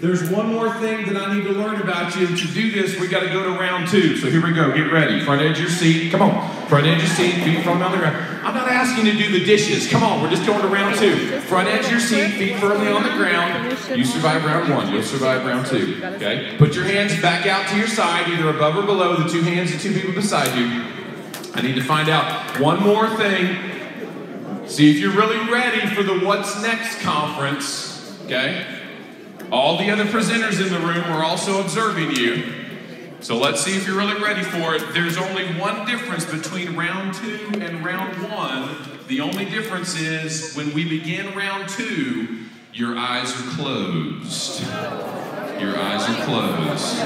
There's one more thing that I need to learn about you. To do this, we got to go to round 2. So here we go. Get ready. Front edge of your seat. Come on. Front edge of your seat. Feet firmly on the ground. I'm not asking you to do the dishes. Come on. We're just going to round 2. Front edge of your seat. Feet firmly on the ground. You survive round 1. You'll survive round 2. Okay? Put your hands back out to your side, either above or below the 2 hands of 2 people beside you. I need to find out one more thing. See if you're really ready for the What's Next conference. Okay? All the other presenters in the room are also observing you. So let's see if you're really ready for it. There's only one difference between round 2 and round 1. The only difference is when we begin round 2, your eyes are closed. Your eyes are closed.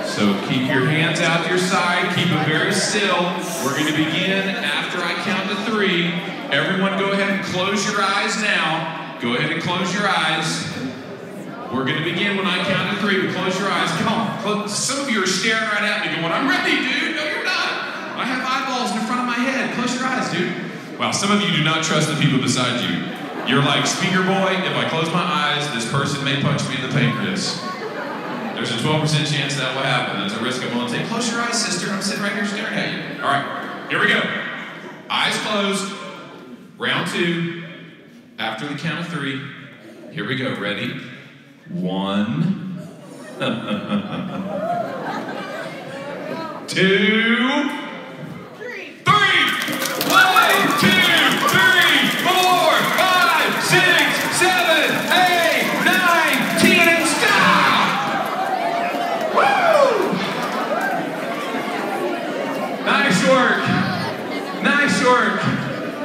So keep your hands out to your side. Keep them very still. We're going to begin after I count to 3. Everyone go ahead and close your eyes now. Go ahead and close your eyes. We're going to begin when I count to 3. Close your eyes. Come on. Some of you are staring right at me going, I'm ready, dude. No, you're not. I have eyeballs in the front of my head. Close your eyes, dude. Wow, some of you do not trust the people beside you. You're like, speaker boy, if I close my eyes, this person may punch me in the pancreas. There's a 12% chance that will happen. That's a risk I'm willing to take. Close your eyes, sister. I'm sitting right here staring at you. All right, here we go. Eyes closed. Round 2. After the count of 3. Here we go. Ready? 1. 2. 3. 1, 2, 3, 4, 5, 6, 7, 8, 9, 10, and stop! Woo! Nice work. Nice work.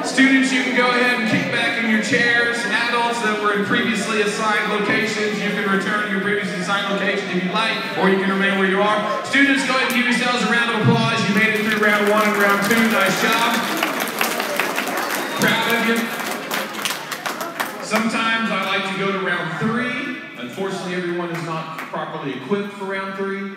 Students, you can go ahead and kick back in your chairs. Adults that were in previously assigned locations, you can return to your previously assigned location if you'd like, or you can remain where you are. Students, go ahead and give yourselves a round of applause. You made it through round 1 and round 2. Nice job. Proud of you. Sometimes I like to go to round 3. Unfortunately, everyone is not properly equipped for round 3.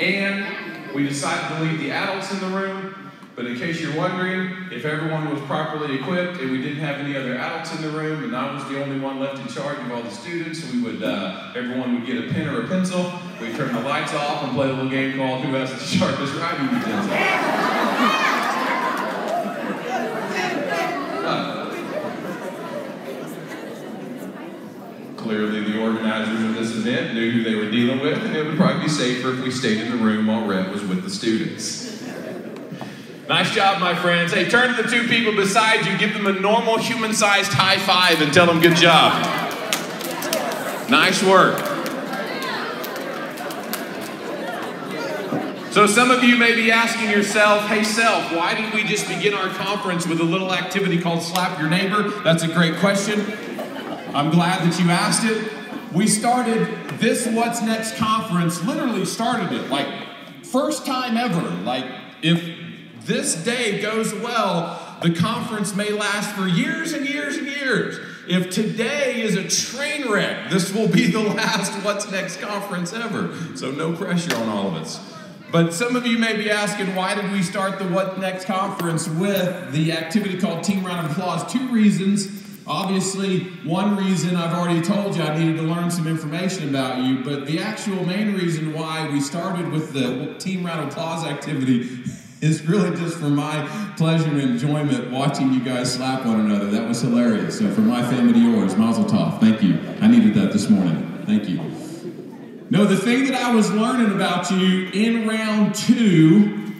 And we decided to leave the adults in the room. But in case you're wondering, if everyone was properly equipped and we didn't have any other adults in the room and I was the only one left in charge of all the students, we would, everyone would get a pen or a pencil, we'd turn the lights off and play a little game called Who Has the Sharpest Writing Utensil. Clearly the organizers of this event knew who they were dealing with, and it would probably be safer if we stayed in the room while Rhett was with the students. Nice job, my friends. Hey, turn to the 2 people beside you, give them a normal human-sized high five and tell them good job. Nice work. So some of you may be asking yourself, hey self, why did we just begin our conference with a little activity called Slap Your Neighbor? That's a great question. I'm glad that you asked it. We started this What's Next conference, literally started it, like first time ever. Like if this day goes well, the conference may last for years and years and years. If today is a train wreck, this will be the last What's Next conference ever. So no pressure on all of us. But some of you may be asking, why did we start the What's Next conference with the activity called Team Round of Applause? 2 reasons. Obviously, one reason I've already told you I needed to learn some information about you, but the actual main reason why we started with the Team Round of Applause activity is really just for my pleasure and enjoyment watching you guys slap one another. That was hilarious. So from my family to yours, Mazel Tov. Thank you. I needed that this morning. Thank you. No, the thing that I was learning about you in round 2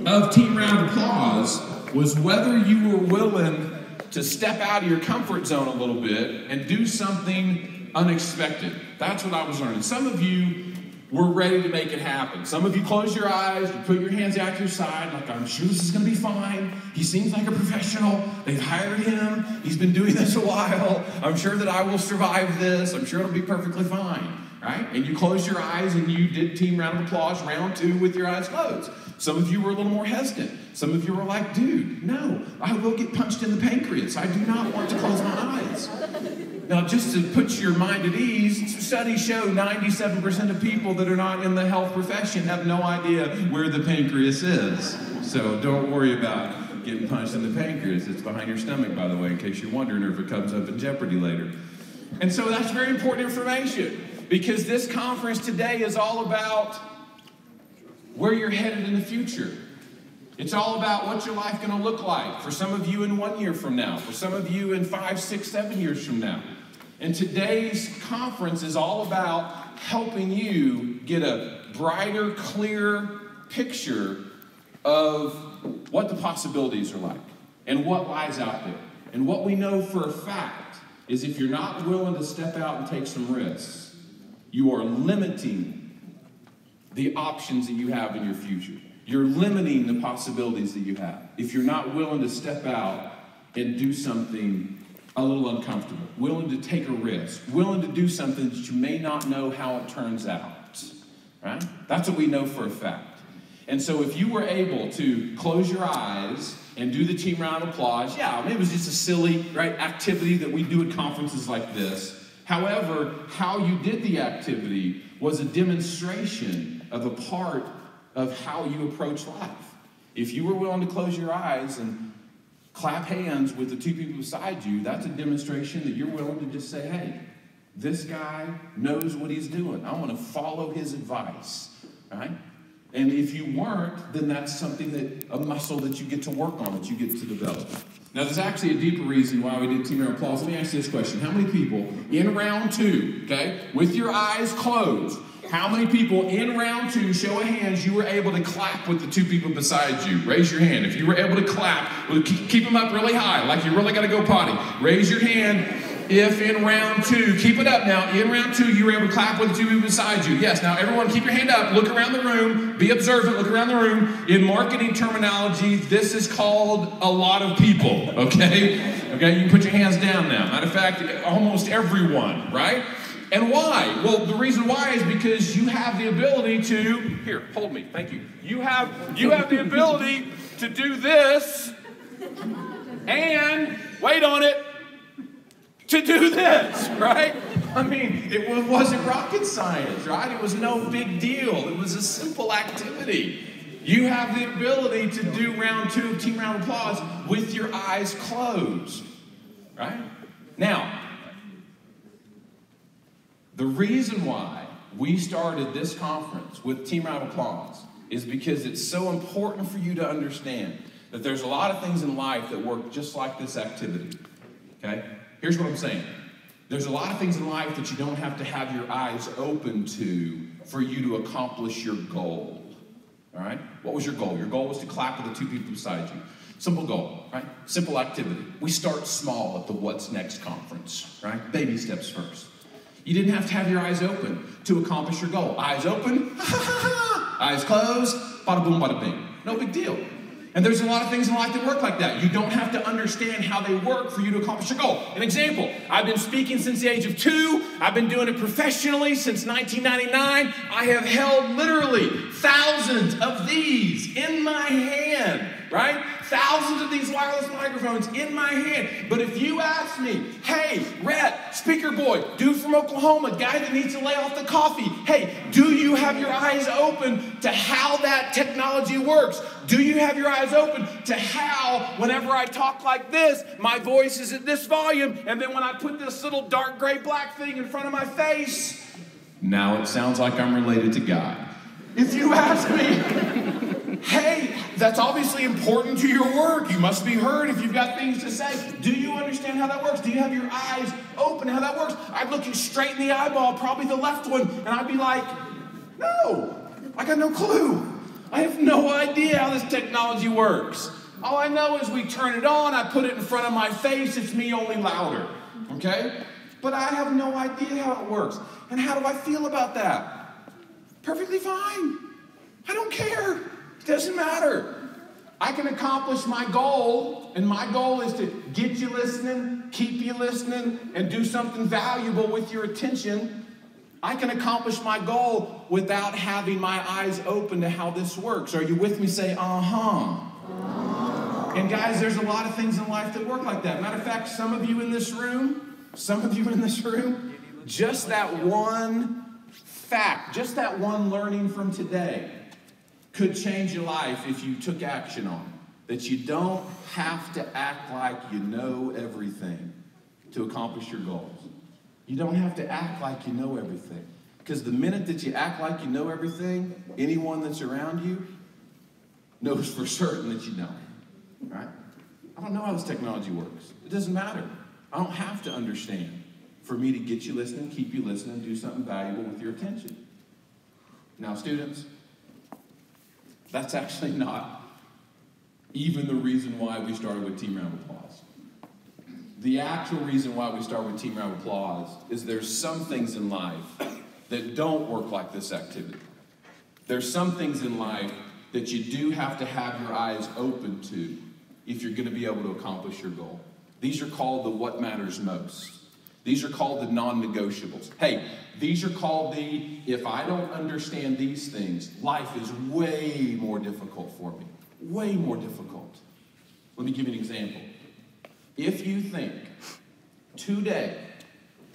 of Team Round of Applause was whether you were willing to step out of your comfort zone a little bit and do something unexpected. That's what I was learning. Some of you were ready to make it happen. Some of you closed your eyes, you put your hands out to your side, like, I'm sure this is gonna be fine. He seems like a professional. They've hired him. He's been doing this a while. I'm sure that I will survive this. I'm sure it'll be perfectly fine, right? And you closed your eyes and you did Team Round of Applause, round 2 with your eyes closed. Some of you were a little more hesitant. Some of you were like, dude, no, I will get punched in the pancreas. I do not want to close my eyes. Now, just to put your mind at ease, studies show 97% of people that are not in the health profession have no idea where the pancreas is. So don't worry about getting punched in the pancreas. It's behind your stomach, by the way, in case you're wondering, or if it comes up in jeopardy later. And so that's very important information, because this conference today is all about where you're headed in the future. It's all about what's your life going to look like for some of you in 1 year from now, for some of you in 5, 6, 7 years from now. And today's conference is all about helping you get a brighter, clear picture of what the possibilities are like and what lies out there. And what we know for a fact is if you're not willing to step out and take some risks, you are limiting the options that you have in your future. You're limiting the possibilities that you have if you're not willing to step out and do something a little uncomfortable, willing to take a risk, willing to do something that you may not know how it turns out, right? That's what we know for a fact. And so if you were able to close your eyes and do the team round of applause, yeah, maybe it was just a silly, right, activity that we do at conferences like this. However, how you did the activity was a demonstration of a part of how you approach life. If you were willing to close your eyes and clap hands with the two people beside you, that's a demonstration that you're willing to just say, hey, this guy knows what he's doing. I want to follow his advice, right? And if you weren't, then that's something that, a muscle that you get to work on, that you get to develop. Now, there's actually a deeper reason why we did team round applause. Let me ask you this question. How many people in round 2, okay, with your eyes closed, how many people in round 2, show of hands, you were able to clap with the two people beside you? Raise your hand. If you were able to clap, keep them up really high, like you really got to go potty. Raise your hand if in round 2, keep it up now, in round 2, you were able to clap with the two people beside you. Yes, now everyone keep your hand up, look around the room, be observant, look around the room. In marketing terminology, this is called a lot of people, okay? Okay, you can put your hands down now. Matter of fact, almost everyone, right? And why? Well, the reason why is because you have the ability to, here, hold me, thank you. You have the ability to do this and, wait on it, to do this, right? I mean, it wasn't rocket science, right? It was no big deal. It was a simple activity. You have the ability to do round 2 of team round applause with your eyes closed, right? Now, the reason why we started this conference with team round applause is because it's so important for you to understand that there's a lot of things in life that work just like this activity, okay? Here's what I'm saying. There's a lot of things in life that you don't have to have your eyes open to for you to accomplish your goal, all right? What was your goal? Your goal was to clap with the two people beside you. Simple goal, right? Simple activity. We start small at the What's Next conference, right? Baby steps first. You didn't have to have your eyes open to accomplish your goal. Eyes open, eyes closed, bada boom, bada bing. No big deal. And there's a lot of things in life that work like that. You don't have to understand how they work for you to accomplish your goal. An example, I've been speaking since the age of 2. I've been doing it professionally since 1999. I have held literally thousands of these in my hand, right? Thousands of these wireless microphones in my hand. But if you ask me, hey, Rhett, speaker boy, dude from Oklahoma, guy that needs to lay off the coffee, hey, do you have your eyes open to how that technology works? Do you have your eyes open to how, whenever I talk like this, my voice is at this volume, and then when I put this little dark gray black thing in front of my face, now it sounds like I'm related to God. If you ask me, hey, that's obviously important to your work. You must be heard if you've got things to say. Do you understand how that works? Do you have your eyes open how that works? I'd look you straight in the eyeball, probably the left one, and I'd be like, no, I got no clue. I have no idea how this technology works. All I know is we turn it on, I put it in front of my face, it's me only louder, okay? But I have no idea how it works. And how do I feel about that? Perfectly fine. I don't care. It doesn't matter. I can accomplish my goal, and my goal is to get you listening, keep you listening, and do something valuable with your attention. I can accomplish my goal without having my eyes open to how this works. Are you with me? Say, uh-huh. And guys, there's a lot of things in life that work like that. Matter of fact, some of you in this room, just that one fact, just that one learning from today could change your life if you took action on it. That you don't have to act like you know everything to accomplish your goals. You don't have to act like you know everything. Because the minute that you act like you know everything, anyone that's around you knows for certain that you don't. Right? I don't know how this technology works. It doesn't matter. I don't have to understand for me to get you listening, keep you listening, do something valuable with your attention. Now, students, that's actually not even the reason why we started with Team Round of Applause. The actual reason why we start with Team Round of Applause is there's some things in life that don't work like this activity. There's some things in life that you do have to have your eyes open to if you're going to be able to accomplish your goal. These are called the what matters most. These are called the non-negotiables. Hey, these are called the, if I don't understand these things, life is way more difficult for me. Way more difficult. Let me give you an example. If you think today,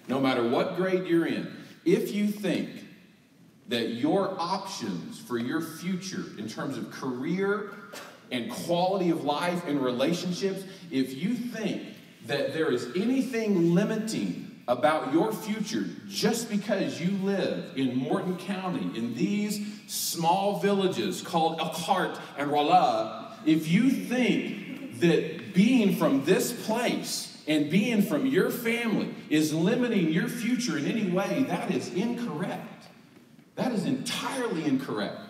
no matter what grade you're in, if you think that your options for your future in terms of career and quality of life and relationships, if you think that there is anything limiting about your future just because you live in Morton County, in these small villages called Elkhart and Rolla, if you think that being from this place and being from your family is limiting your future in any way, that is incorrect. That is entirely incorrect.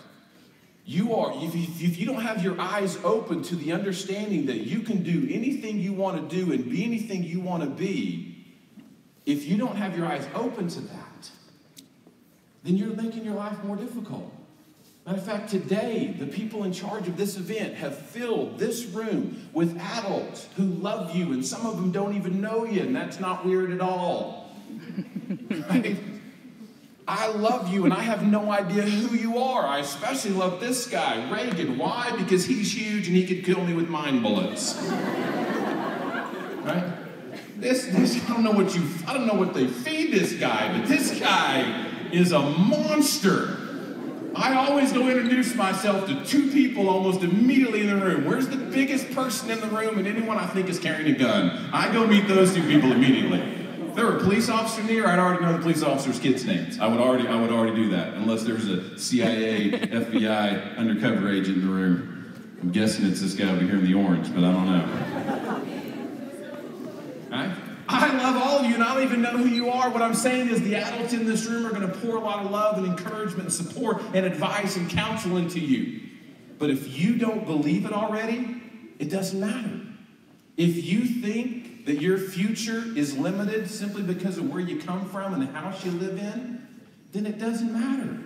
You are, if you don't have your eyes open to the understanding that you can do anything you want to do and be anything you want to be, if you don't have your eyes open to that, then you're making your life more difficult. Matter of fact, today, the people in charge of this event have filled this room with adults who love you, and some of them don't even know you, and that's not weird at all. Right? I love you, and I have no idea who you are. I especially love this guy, Reagan. Why? Because he's huge, and he could kill me with mind bullets. Right? I don't know what they feed this guy, but this guy is a monster. I always go introduce myself to two people almost immediately in the room. Where's the biggest person in the room and anyone I think is carrying a gun? I go meet those two people immediately. If there were a police officer near, I'd already know the police officer's kids' names. I would already do that, unless there's a CIA, FBI undercover agent in the room. I'm guessing it's this guy over here in the orange, but I don't know. Right? I love all of you, and I don't even know who you are. What I'm saying is the adults in this room are going to pour a lot of love and encouragement and support and advice and counsel into you. But if you don't believe it already, it doesn't matter. If you think that your future is limited simply because of where you come from and the house you live in, then it doesn't matter.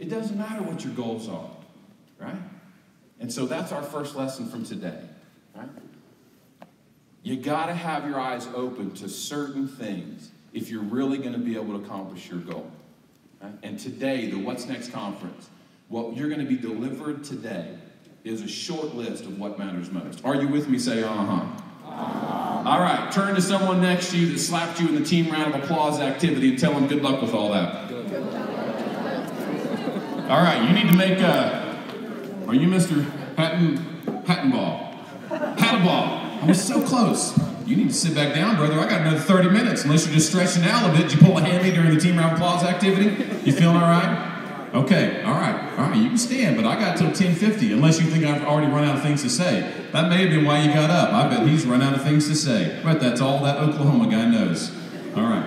It doesn't matter what your goals are, right? And so that's our first lesson from today, right? You got to have your eyes open to certain things if you're really going to be able to accomplish your goal. Right? And today, the What's Next conference, what you're going to be delivered today is a short list of what matters most. Are you with me? Say, uh-huh. All right, turn to someone next to you that slapped you in the Team Round of Applause activity and tell them good luck with all that. All right, you need to make are you Mr. Pattenball? Paddleball. I was so close. You need to sit back down, brother. I got another 30 minutes, unless you're just stretching out a bit. Did you pull a hammy during the Team Round of Applause activity? You feeling all right? Okay, all right, you can stand, but I got till 10:50, unless you think I've already run out of things to say. That may have been why you got up. I bet he's run out of things to say. But that's all that Oklahoma guy knows. All right.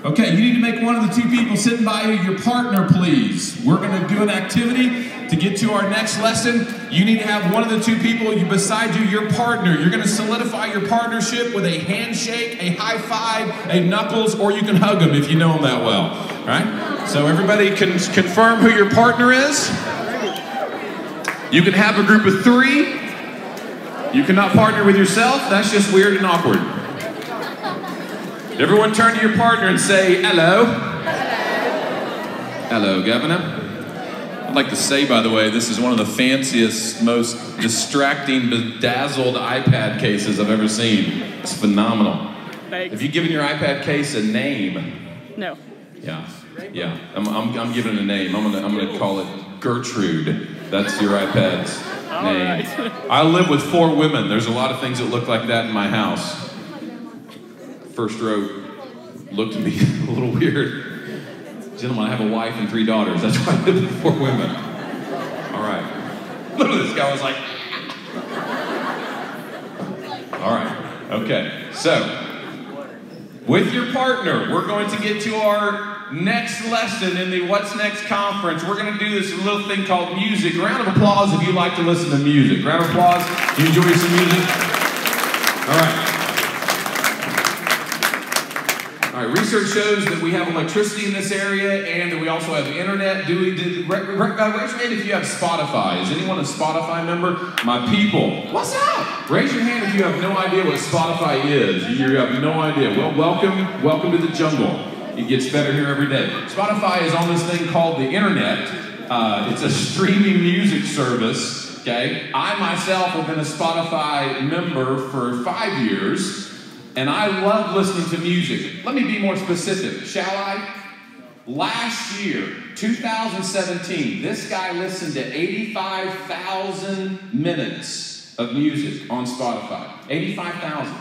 Okay, you need to make one of the two people sitting by you your partner, please. We're going to do an activity to get to our next lesson. You need to have one of the two people beside you your partner. You're going to solidify your partnership with a handshake, a high five, a knuckles, or you can hug them if you know them that well. All right? So everybody can confirm who your partner is. You can have a group of 3. You cannot partner with yourself. That's just weird and awkward. Everyone turn to your partner and say, hello. Hello, Governor. I'd like to say, by the way, this is one of the fanciest, most distracting, bedazzled iPad cases I've ever seen. It's phenomenal. Thanks. Have you given your iPad case a name? No. Yeah. I'm giving it a name. I'm gonna call it Gertrude. That's your iPad's name. Right. I live with 4 women. There's a lot of things that look like that in my house. First row looked at me a little weird. Gentlemen, I have a wife and 3 daughters. That's why I live with 4 women. All right. Look at this guy. Was like, all right. Okay. So, with your partner, we're going to get to our next lesson in the What's Next conference. We're going to do this little thing called music. Round of applause if you like to listen to music. Round of applause. You enjoy some music? All right. All right, research shows that we have electricity in this area and that we also have internet. Raise your hand if you have Spotify. Is anyone a Spotify member? My people. What's up? Raise your hand if you have no idea what Spotify is. You have no idea. Well, welcome to the jungle. It gets better here every day. Spotify is on this thing called the internet. It's a streaming music service, okay? I myself have been a Spotify member for 5 years. And I love listening to music. Let me be more specific, shall I? Last year, 2017, this guy listened to 85,000 minutes of music on Spotify. 85,000.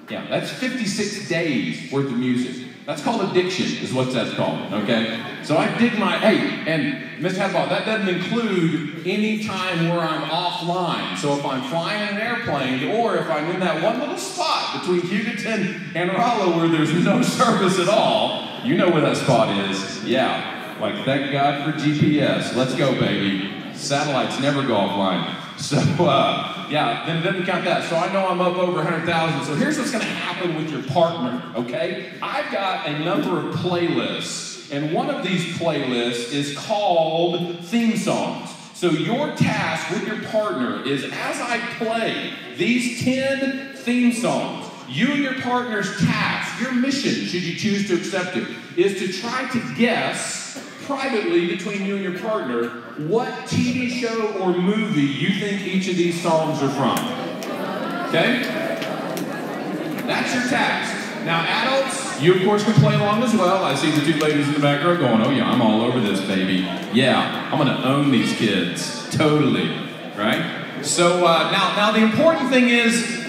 Yeah, that's 56 days worth of music. That's called addiction, is what that's called, okay? So I dig and Mr. Hadball, that doesn't include any time where I'm offline. So if I'm flying in an airplane, or if I'm in that one little spot between Hugoton and Raleigh where there's no service at all, you know where that spot is. Yeah, like thank God for GPS. Let's go, baby. Satellites never go offline. So, yeah, then we count that. So I know I'm up over 100,000. So here's what's going to happen with your partner, okay? I've got a number of playlists, and one of these playlists is called theme songs. So your task with your partner is, as I play these 10 theme songs, you and your partner's task, your mission, should you choose to accept it, is to try to guess privately between you and your partner what TV show or movie you think each of these songs are from. Okay? That's your task. Now, adults, you of course can play along as well. I see the 2 ladies in the back row going, oh yeah, I'm all over this, baby. Yeah, I'm gonna own these kids. Totally. Right? So now the important thing is,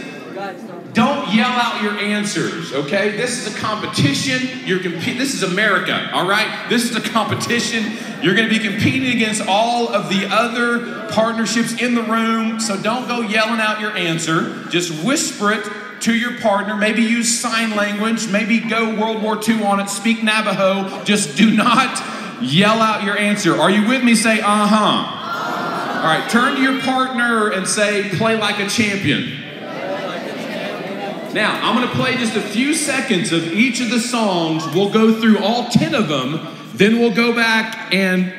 don't yell out your answers, okay? This is a competition. This is America, all right? This is a competition. You're going to be competing against all of the other partnerships in the room, so don't go yelling out your answer. Just whisper it to your partner. Maybe use sign language. Maybe go World War II on it. Speak Navajo. Just do not yell out your answer. Are you with me? Say, uh-huh. All right, turn to your partner and say, play like a champion. Now, I'm going to play just a few seconds of each of the songs. We'll go through all 10 of them. Then we'll go back and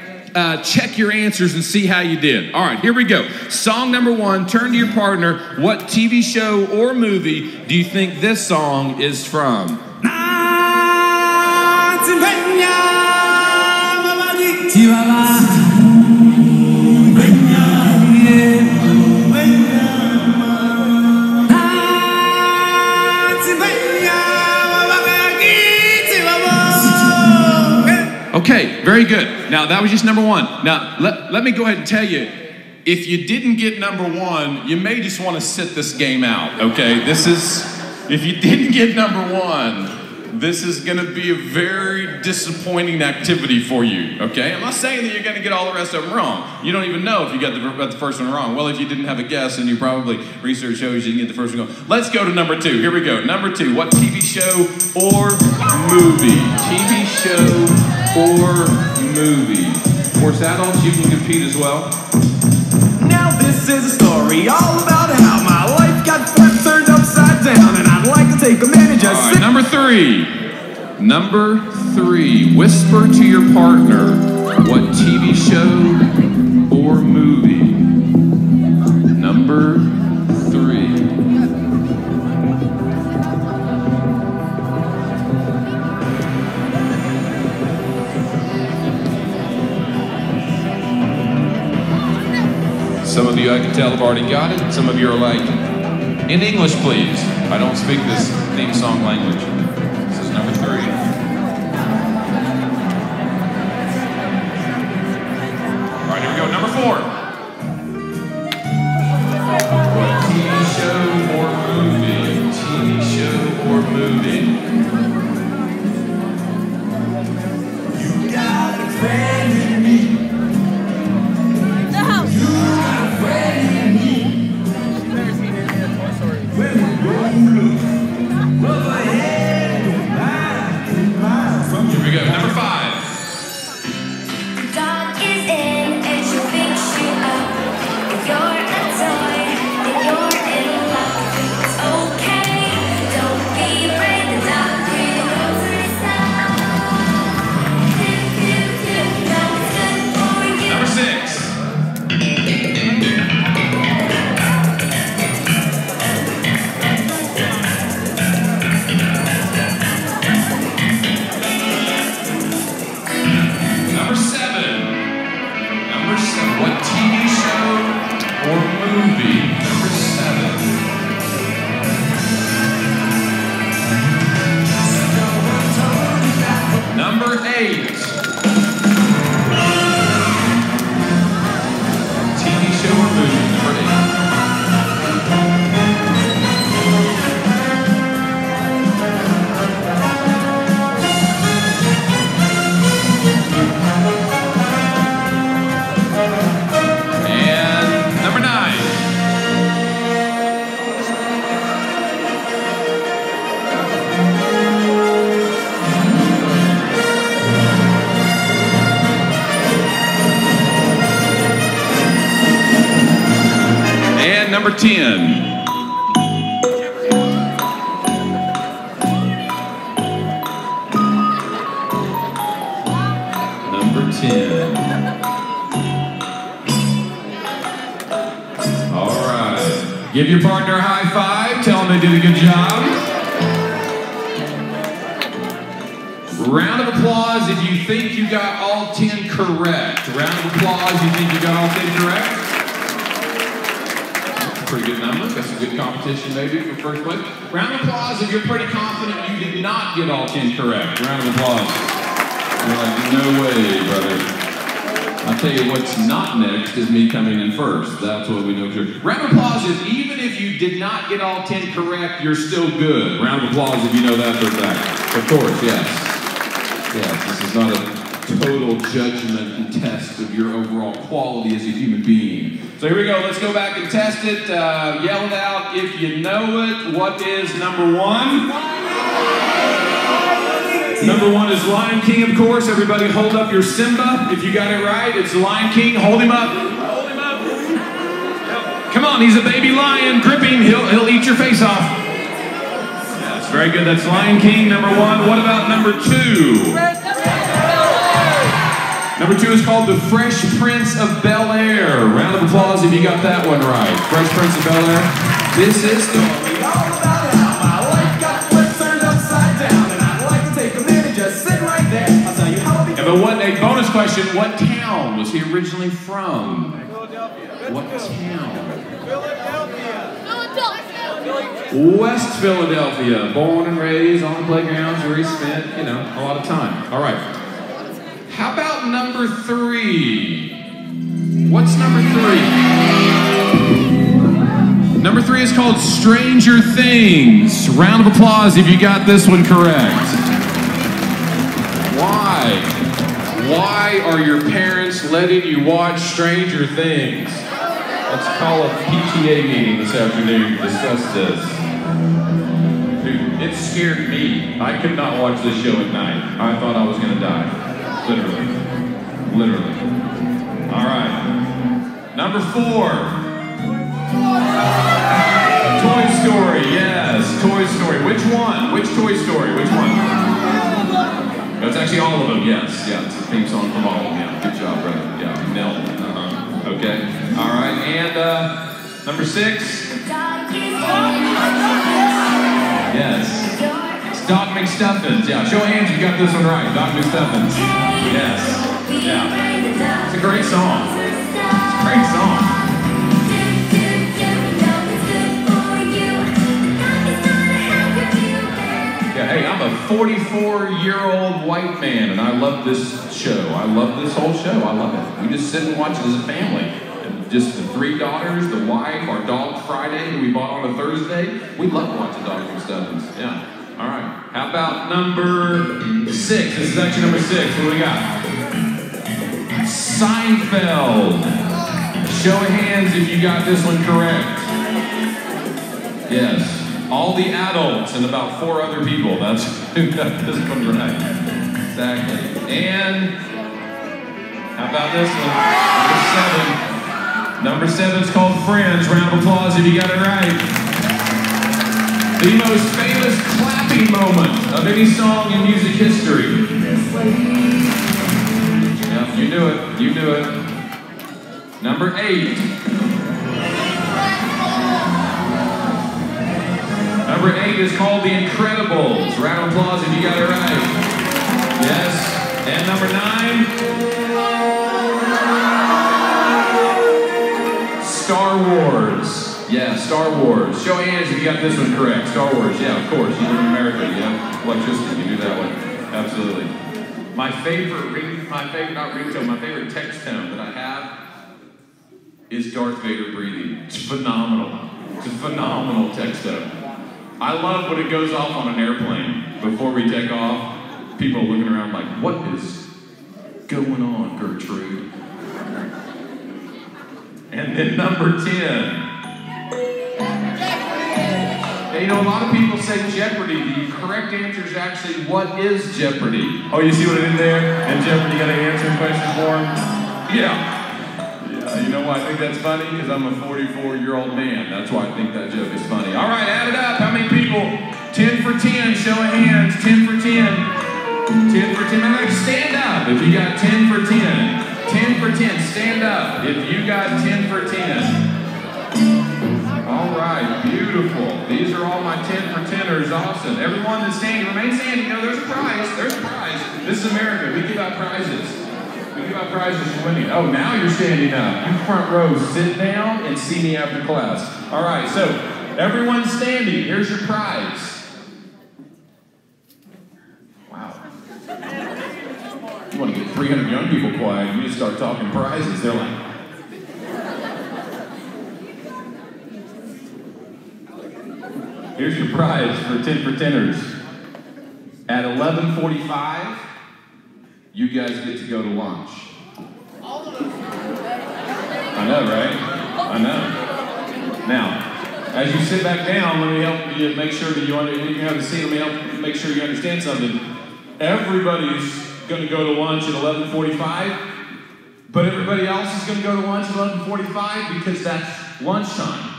check your answers and see how you did. All right, here we go. Song number 1, turn to your partner. What TV show or movie do you think this song is from? Okay, very good. Now, that was just number 1. Now, let me go ahead and tell you, if you didn't get number 1, you may just want to sit this game out, okay? If you didn't get number 1, this is going to be a very disappointing activity for you, okay? I'm not saying that you're going to get all the rest of them wrong. You don't even know if you got the first one wrong. Well, if you didn't have a guess, and you probably, research shows you didn't get the first one wrong. Let's go to number 2. Here we go. Number 2, what TV show or movie? TV show or movie. Of course, adults, you can compete as well. Now this is a story all about how my life got flipped, turned upside down, and I'd like to take a minute just all right, number 3. Number 3. Whisper to your partner what TV show or movie. Number 3. Some of you, I can tell, have already got it. Some of you are like, in English, please. I don't speak this theme song language. This is number 3. All right, here we go. Number 4. What TV show or movie? TV show or movie? number 10. Number 10. All right. Give your partner a high five. Tell them they did a good job. Round of applause if you think you got all 10 correct. Round of applause if you think you got all 10 correct. That's a pretty good number. That's a good competition maybe for first place. Round of applause if you're pretty confident you did not get all 10 correct. Round of applause. You're like, no way, brother. I'll tell you what's not next is me coming in first. That's what we know for sure. Round of applause is even if you did not get all 10 correct, you're still good. Round of applause if you know that for a fact. Of course, yes. Yes, this is not a total judgment and test of your overall quality as a human being. So here we go. Let's go back and test it. Yell it out if you know it. What is number 1? Number 1 is Lion King, of course. Everybody hold up your Simba. If you got it right, it's Lion King. Hold him up. Hold him up. Come on, he's a baby lion. Grip him. He'll eat your face off. That's very good. That's Lion King, number 1. What about number 2? Number 2 is called The Fresh Prince of Bel-Air. Round of applause if you got that one right. Fresh Prince of Bel-Air. This is the... A bonus question, what town was he originally from? Philadelphia. What town? Philadelphia. West Philadelphia. Born and raised on the playgrounds where he spent, a lot of time. All right. How about number 3? What's number 3? Number 3 is called Stranger Things. Round of applause if you got this one correct. Why? Why are your parents letting you watch Stranger Things? Let's call a PTA meeting this afternoon to discuss this. Dude, it scared me. I could not watch this show at night. I thought I was going to die. Literally. Literally. All right. Number 4. Toy Story, yes. Toy Story. Which one? Which Toy Story? Which one? It's actually all of them, yes. Yeah, it's a theme song from all of them. Yeah, good job, brother. Yeah, you nailed it. Okay. All right, and number 6. Yes. It's Doc McStuffins. Yeah, show of hands if you got this one right. Doc McStuffins. Yes. Yeah. It's a great song. It's a great song. Hey, I'm a 44-year-old white man, and I love this show. I love this whole show. I love it. We just sit and watch it as a family. And just the 3 daughters, the wife, our dog Friday, who we bought on a Thursday. We love watching Doc McStuffins. Yeah. All right. How about number 6? This is actually number 6. What do we got? Seinfeld. Show of hands if you got this one correct. Yes. All the adults and about 4 other people. That's who got this one right. Exactly. And how about this one? Number 7. Number 7 is called Friends. Round of applause if you got it right. The most famous clapping moment of any song in music history. Yeah, you knew it. You knew it. Number 8. Number 8 is called The Incredibles. Round of applause if you got it right. Yes. And number 9. Star Wars. Yeah, Star Wars. Show of hands if you got this one correct. Star Wars. Yeah, of course. You live in America. You have electricity. You do that one. Absolutely. My favorite text tone that I have is Darth Vader breathing. It's phenomenal. It's a phenomenal text tone. I love when it goes off on an airplane before we take off. People looking around like, what is going on, Gertrude? And then number 10. Hey, a lot of people say Jeopardy. The correct answer is actually, what is Jeopardy? Oh, you see what I did there? And Jeopardy got an answer question for him? Yeah. You know why I think that's funny? Because I'm a 44-year-old man. That's why I think that joke is funny. All right, add it up. How many people? 10 for 10, show of hands. 10 for 10. 10 for 10. Now, stand up if you got 10 for 10. 10 for 10, stand up if you got 10 for 10. All right, beautiful. These are all my 10 for 10ers. Awesome. Everyone that's standing, remain standing. No, there's a prize. There's a prize. This is America. We give out prizes. We give out prizes for winning. Oh, now you're standing up. You front row, sit down and see me after class. All right, so everyone's standing. Here's your prize. Wow. You want to get 300 young people quiet, you just start talking prizes. They're like, here's your prize for 10 for 10ers. At 11:45, you guys get to go to lunch. I know, right? I know. Now, as you sit back down, let me help you make sure that you have a seat. Let me help make sure you understand something. Everybody's going to go to lunch at 11:45, but everybody else is going to go to lunch at 11:45 because that's lunchtime.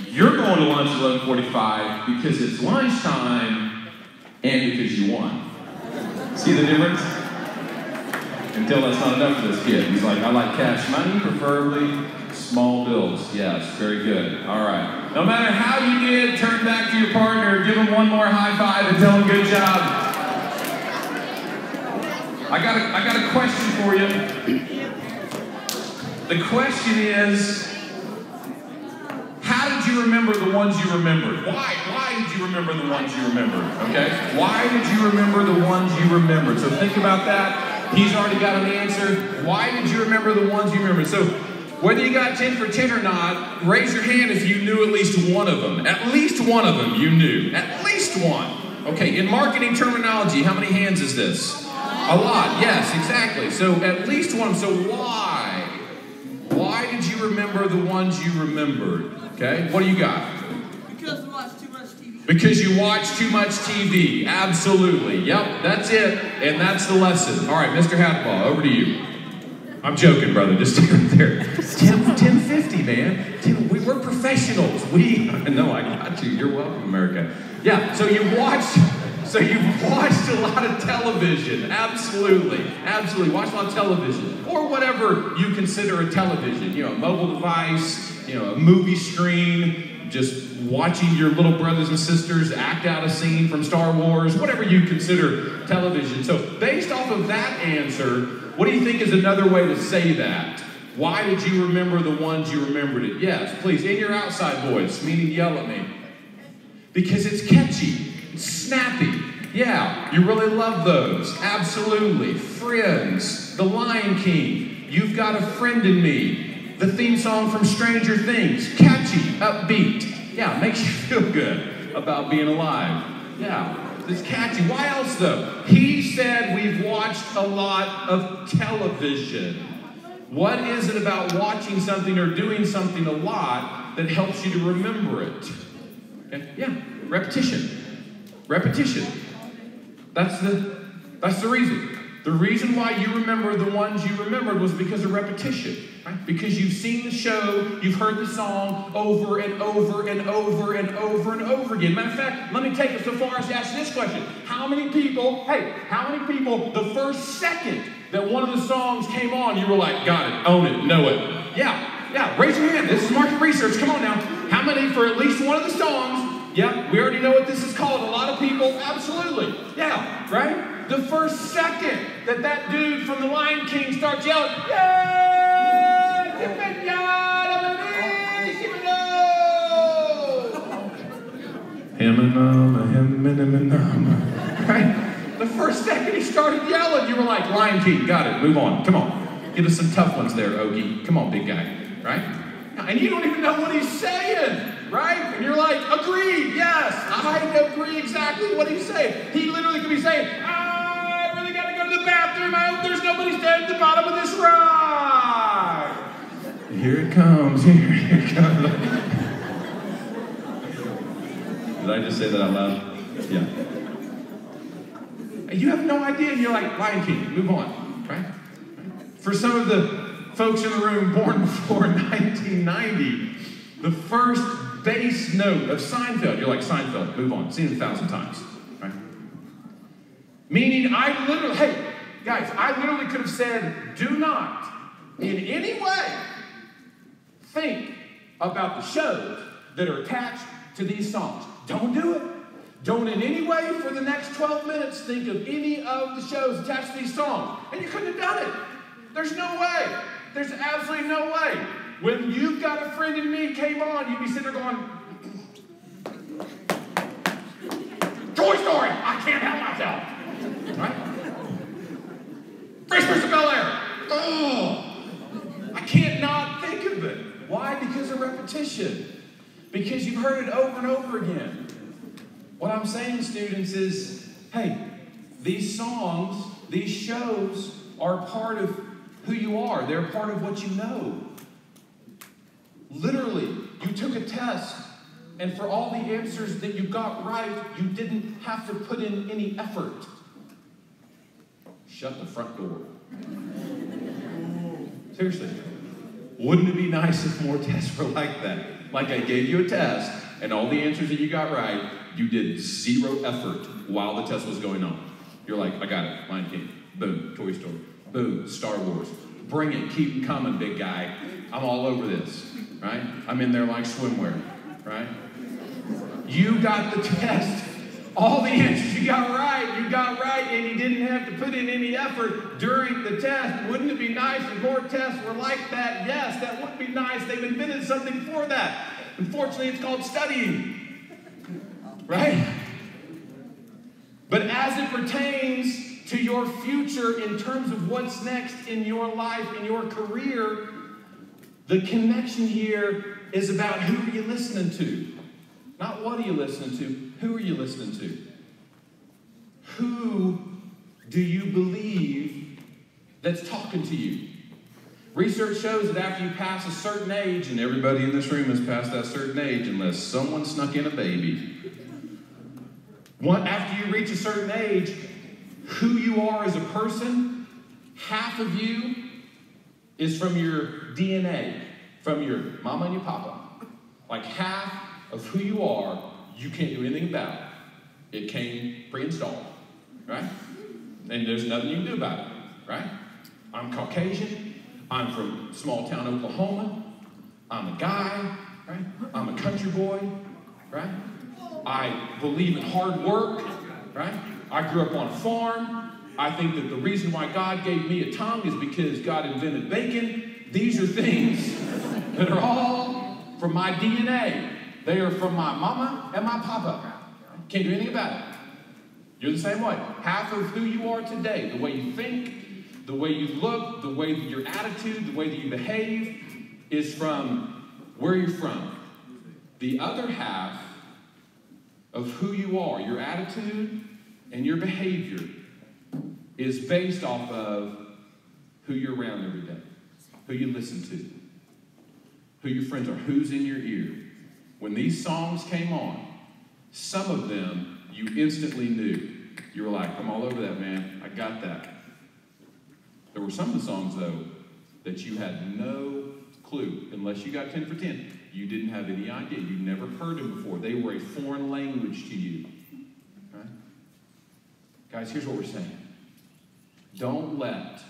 You're going to lunch at 11:45 because it's lunchtime and because you won. See the difference? Until that's not enough for this kid. He's like, I like cash money, preferably small bills. Yes, very good. All right. No matter how you did, turn back to your partner, give him one more high five and tell him good job. I got a question for you. The question is, how did you remember the ones you remembered? Why did you remember the ones you remembered? Okay? Why did you remember the ones you remembered? So think about that. He's already got an answer. Why did you remember the ones you remembered? So whether you got 10 for 10 or not, raise your hand if you knew at least one of them. At least one of them you knew. At least one. Okay, in marketing terminology, how many hands is this? A lot, yes, exactly. So at least one. So why? Why did you remember the ones you remembered? Okay, what do you got? Because I watch too much TV. Because you watch too much TV. Absolutely. Yep, that's it. And that's the lesson. All right, Mr. Hatbaugh, over to you. I'm joking, brother. Just stay right there. 10:50, man. We're professionals. No, I got you. You're welcome, America. Yeah, so you've watched a lot of television. Absolutely. Absolutely. Watch a lot of television. Or whatever you consider a television. You know, a mobile device, you know, a movie screen, just watching your little brothers and sisters act out a scene from Star Wars, whatever you consider television. So based off of that answer, what do you think is another way to say that? Why did you remember the ones you remembered it? Yes, please, in your outside voice, meaning yell at me. Because it's catchy, it's snappy. Yeah, you really love those. Absolutely. Friends, The Lion King, You've Got a Friend in Me, the theme song from Stranger Things, catchy, upbeat. Yeah, makes you feel good about being alive. Yeah, it's catchy. Why else though? He said we've watched a lot of television. What is it about watching something or doing something a lot that helps you to remember it? Okay? Yeah, repetition. Repetition. That's the reason. The reason why you remember the ones you remembered was because of repetition, right? Because you've seen the show, you've heard the song over and over and over and over and over again. Matter of fact, let me take it so far as to ask this question. How many people, the first second that one of the songs came on, you were like, got it, own it, know it? Yeah, raise your hand. This is market research, come on now. How many for at least one of the songs? Yeah, we already know what this is called. A lot of people, absolutely. Yeah, right? The first second that dude from The Lion King starts yelling, yeah, right? The first second he started yelling, you were like, Lion King, got it, move on, come on. Give us some tough ones there, Ogie. Come on, big guy, right? And you don't even know what he's saying, right? And you're like, agreed, yes, I agree exactly what he's saying. He literally could be saying, I really got to go to the bathroom. I hope there's nobody standing at the bottom of this ride. Here it comes, here it comes. Did I just say that out loud? Yeah. And you have no idea, and you're like, Lion King, move on, right? For some of the folks in the room born before 1990, the first bass note of Seinfeld, you're like, Seinfeld, move on, seen it 1,000 times, right? Meaning I literally, hey, guys, I literally could have said, do not in any way think about the shows that are attached to these songs. Don't do it. Don't in any way for the next 12 minutes think of any of the shows attached to these songs. And you couldn't have done it. There's no way. There's absolutely no way. When You've Got a Friend in Me came on, you'd be sitting there going, Toy Story, I can't help myself. Right? Fresh Prince of Bel-Air. Oh, I can't not think of it. Why? Because of repetition. Because you've heard it over and over again. What I'm saying, students, is, hey, these songs, these shows are part of who you are. They're part of what you know. Literally, you took a test, and for all the answers that you got right, you didn't have to put in any effort. Shut the front door. Seriously. Wouldn't it be nice if more tests were like that? Like I gave you a test, and all the answers that you got right, you did zero effort while the test was going on. You're like, I got it, Lion King. Boom, Toy Story. Boom, Star Wars. Bring it, keep them coming, big guy. I'm all over this, right? I'm in there like swimwear, right? You got the test. All the answers you got right, and you didn't have to put in any effort during the test. Wouldn't it be nice if more tests were like that? Yes, that would be nice. They've invented something for that. Unfortunately, it's called studying, right? But as it pertains to your future in terms of what's next in your life, in your career, the connection here is about who are you listening to? Not what are you listening to, who are you listening to? Who do you believe that's talking to you? Research shows that after you pass a certain age, and everybody in this room has passed that certain age unless someone snuck in a baby. After you reach a certain age, who you are as a person, half of you is from your DNA, from your mama and your papa. Like half of who you are, you can't do anything about. It came pre-installed, right? And there's nothing you can do about it, right? I'm Caucasian. I'm from small town Oklahoma. I'm a guy, right? I'm a country boy, right? I believe in hard work, right? I grew up on a farm. I think that the reason why God gave me a tongue is because God invented bacon. These are things that are all from my DNA. They are from my mama and my papa. Can't do anything about it. You're the same way. Half of who you are today, the way you think, the way you look, the way that your attitude, the way that you behave, is from where you're from. The other half of who you are, your attitude and your behavior, is based off of who you're around every day, who you listen to, who your friends are, who's in your ear. When these songs came on, some of them you instantly knew. You were like, I'm all over that, man. I got that. There were some of the songs, though, that you had no clue. Unless you got 10 for 10. You didn't have any idea. You'd never heard them before. They were a foreign language to you. Right? Guys, here's what we're saying. Don't let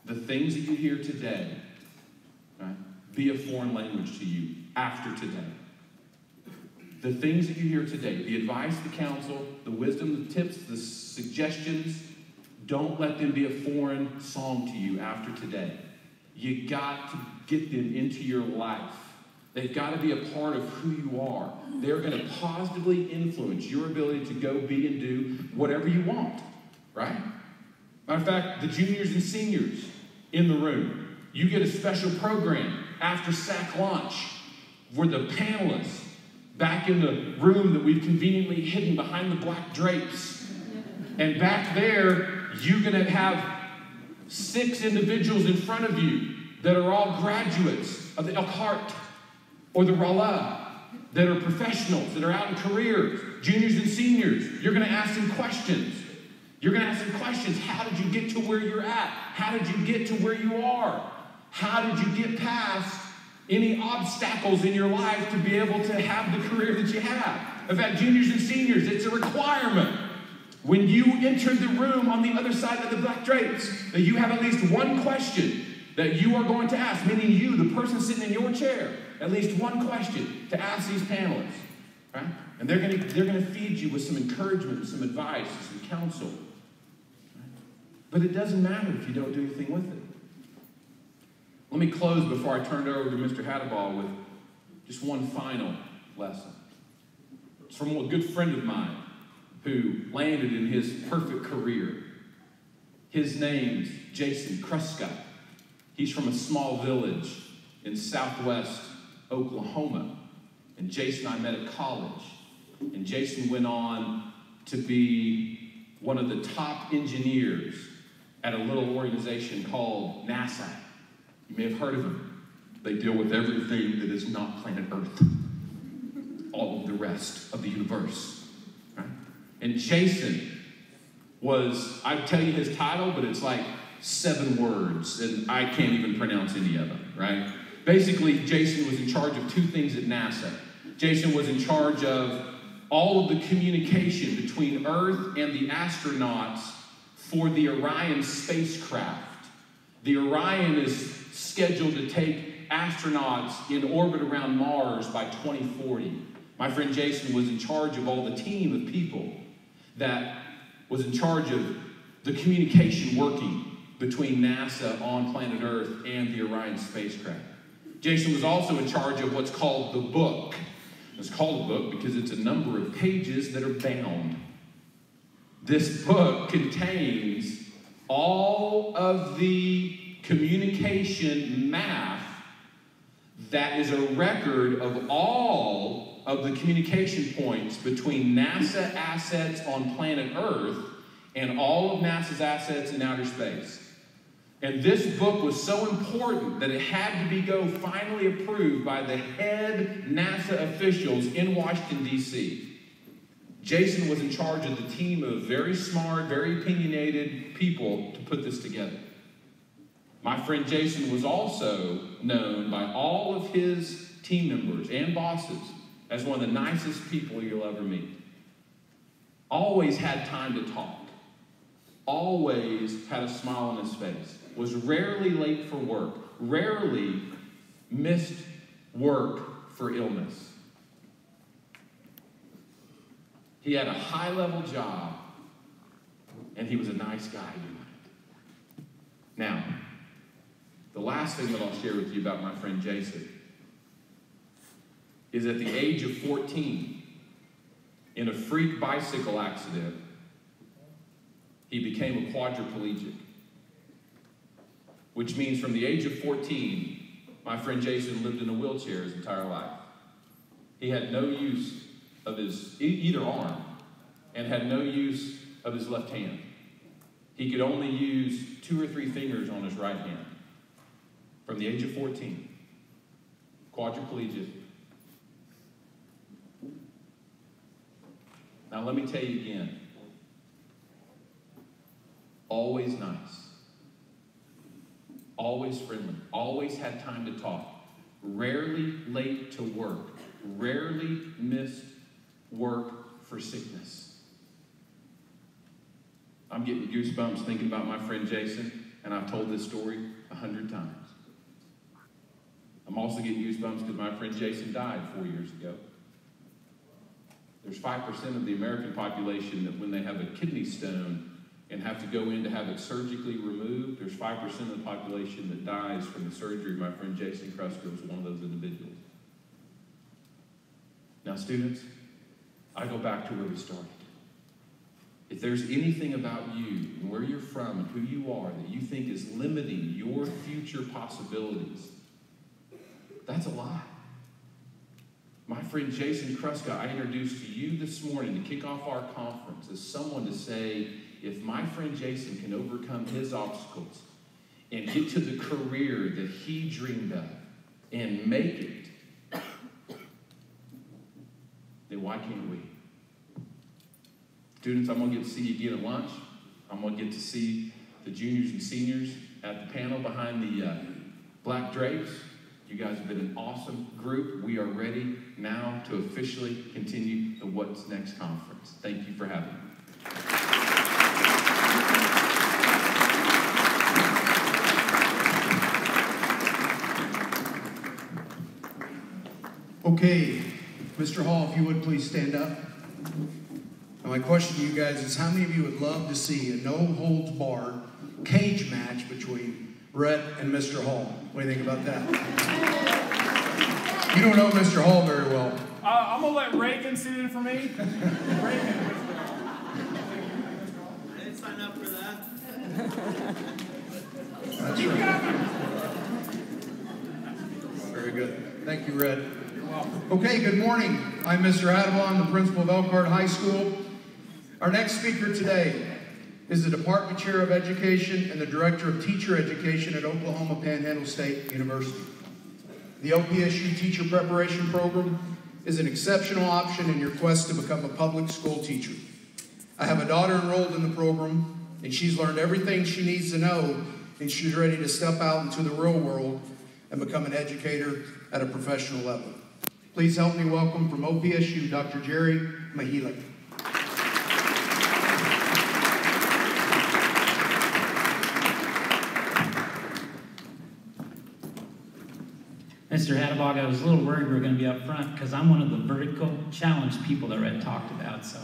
the things that you hear today, right, be a foreign language to you after today. The things that you hear today, the advice, the counsel, the wisdom, the tips, the suggestions, don't let them be a foreign song to you after today. You got to get them into your life. They've got to be a part of who you are. They're going to positively influence your ability to go be and do whatever you want, right? Matter of fact, the juniors and seniors in the room, you get a special program after sack lunch where the panelists back in the room that we've conveniently hidden behind the black drapes. And back there, you're going to have 6 individuals in front of you that are all graduates of the Elkhart or the Rolla, that are professionals, that are out in careers, juniors and seniors. You're going to ask them questions. You're going to ask some questions. How did you get to where you're at? How did you get to where you are? How did you get past any obstacles in your life to be able to have the career that you have? In fact, juniors and seniors, it's a requirement when you enter the room on the other side of the black drapes that you have at least one question that you are going to ask, meaning you, the person sitting in your chair, at least one question to ask these panelists, right? And they're going to feed you with some encouragement, some advice, some counsel. Right? But it doesn't matter if you don't do anything with it. Let me close before I turn it over to Mr. Hadabal with just one final lesson. It's from a good friend of mine who landed in his perfect career. His name's Jason Kruska. He's from a small village in southwest Oklahoma. And Jason and I met at college. And Jason went on to be one of the top engineers at a little organization called NASA. You may have heard of them. They deal with everything that is not planet Earth. All of the rest of the universe. Right? And Jason was, I'd tell you his title, but it's like 7 words, and I can't even pronounce any of them, right? Basically, Jason was in charge of 2 things at NASA. Jason was in charge of all of the communication between Earth and the astronauts for the Orion spacecraft. The Orion is scheduled to take astronauts in orbit around Mars by 2040. My friend Jason was in charge of all the team of people that was in charge of the communication working between NASA on planet Earth and the Orion spacecraft. Jason was also in charge of what's called the book. It's called a book because it's a number of pages that are bound. This book contains all of the communication math that is a record of all of the communication points between NASA assets on planet Earth and all of NASA's assets in outer space. And this book was so important that it had to be finally approved by the head NASA officials in Washington, D.C. Jason was in charge of the team of very smart, very opinionated people to put this together. My friend Jason was also known by all of his team members and bosses as one of the nicest people you'll ever meet. Always had time to talk. Always had a smile on his face. Was rarely late for work. Rarely missed work for illness. He had a high-level job, and he was a nice guy doing it. Now, the last thing that I'll share with you about my friend Jason is at the age of 14, in a freak bicycle accident, he became a quadriplegic, which means from the age of 14, my friend Jason lived in a wheelchair his entire life. He had no use of his either arm and had no use of his left hand. He could only use 2 or 3 fingers on his right hand. From the age of 14, quadriplegic. Now let me tell you again, always nice, always friendly, always had time to talk, rarely late to work, rarely missed work for sickness. I'm getting goosebumps thinking about my friend Jason, and I've told this story 100 times. I'm also getting goosebumps because my friend Jason died 4 years ago. There's 5% of the American population that when they have a kidney stone and have to go in to have it surgically removed, there's 5% of the population that dies from the surgery. My friend Jason Kruska was one of those individuals. Now, students, I go back to where we started. If there's anything about you and where you're from and who you are that you think is limiting your future possibilities, that's a lie. My friend Jason Kruska, I introduced to you this morning to kick off our conference as someone to say, if my friend Jason can overcome his obstacles and get to the career that he dreamed of and make it, then why can't we? Students, I'm going to get to see you again at lunch. I'm going to get to see the juniors and seniors at the panel behind the black drapes. You guys have been an awesome group. We are ready now to officially continue the What's Next conference. Thank you for having me. Okay, Mr. Hall, if you would please stand up. Now my question to you guys is, how many of you would love to see a no-holds-barred cage match between Rhett and Mr. Hall? What do you think about that? You don't know Mr. Hall very well. I'm going to let Reagan sit in for me. Reagan. I didn't sign up for that. That's right. Very good. Thank you, Rhett. Okay, good morning. I'm Mr. Adable. I'm the principal of Elkhart High School. Our next speaker today is the Department Chair of Education and the Director of Teacher Education at Oklahoma Panhandle State University. The OPSU Teacher Preparation Program is an exceptional option in your quest to become a public school teacher. I have a daughter enrolled in the program, and she's learned everything she needs to know, and she's ready to step out into the real world and become an educator at a professional level. Please help me welcome from OPSU, Dr. Jerry Mahalik. Mr. Hadabog, I was a little worried we were going to be up front because I'm one of the vertical challenge people that Red talked about, so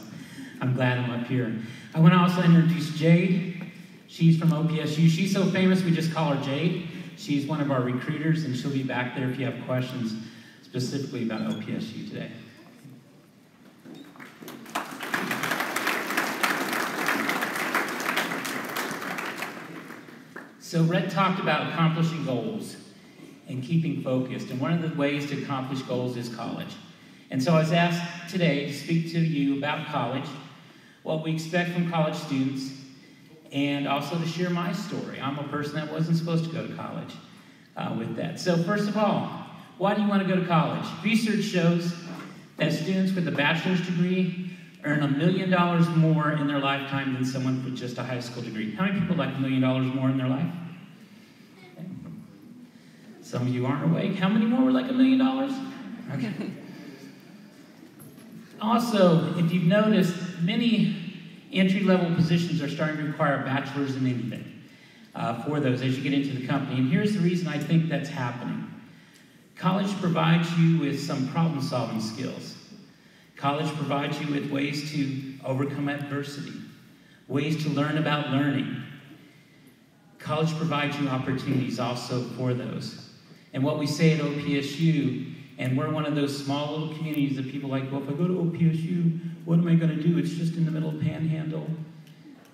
I'm glad I'm up here. I want to also introduce Jade. She's from OPSU. She's so famous we just call her Jade. She's one of our recruiters, and she'll be back there if you have questions specifically about OPSU today. So Red talked about accomplishing goals and keeping focused, and one of the ways to accomplish goals is college. And so I was asked today to speak to you about college, what we expect from college students, and also to share my story. I'm a person that wasn't supposed to go to college with that. So first of all, why do you want to go to college? Research shows that students with a bachelor's degree earn $1 million more in their lifetime than someone with just a high school degree. How many people like $1 million more in their life? Some of you aren't awake. How many more would like $1 million? Okay. Also, if you've noticed, many entry-level positions are starting to require a bachelor's in anything for those as you get into the company. And here's the reason I think that's happening. College provides you with some problem-solving skills. College provides you with ways to overcome adversity, ways to learn about learning. College provides you opportunities also for those. And what we say at OPSU, and we're one of those small little communities that people like, well, if I go to OPSU, what am I going to do? It's just in the middle of Panhandle.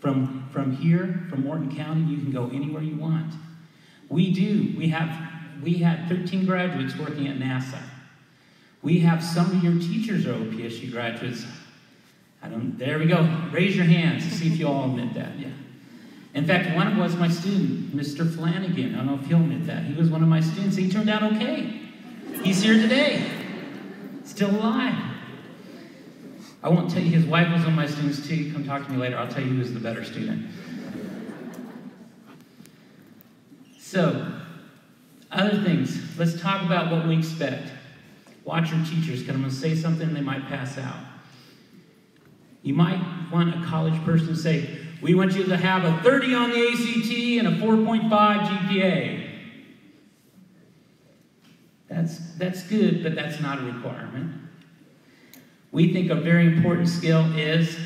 From here, from Morton County, you can go anywhere you want. We do. We had 13 graduates working at NASA. We have some of your teachers are OPSU graduates. There we go. Raise your hands to see if you all admit that. Yeah. In fact, one was my student, Mr. Flanagan. I don't know if he'll admit that. He was one of my students. He turned out okay. He's here today. Still alive. I won't tell you his wife was one of my students too. Come talk to me later. I'll tell you who was the better student. So, other things. Let's talk about what we expect. Watch your teachers, because I'm going to say something and they might pass out. You might want a college person to say, we want you to have a 30 on the ACT and a 4.5 GPA. That's good, but that's not a requirement. We think a very important skill is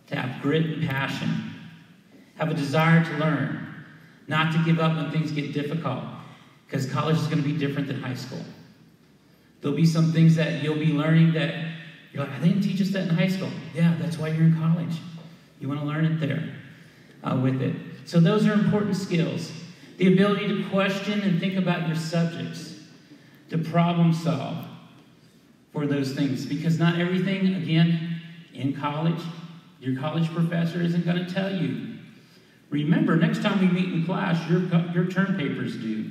to have grit and passion, have a desire to learn, not to give up when things get difficult, because college is going to be different than high school. There'll be some things that you'll be learning that you're like, I didn't teach us that in high school. Yeah, that's why you're in college. You want to learn it there with it. So those are important skills. The ability to question and think about your subjects, to problem solve for those things. Because not everything, again, in college, your college professor isn't going to tell you. Remember, next time we meet in class, your term paper's due.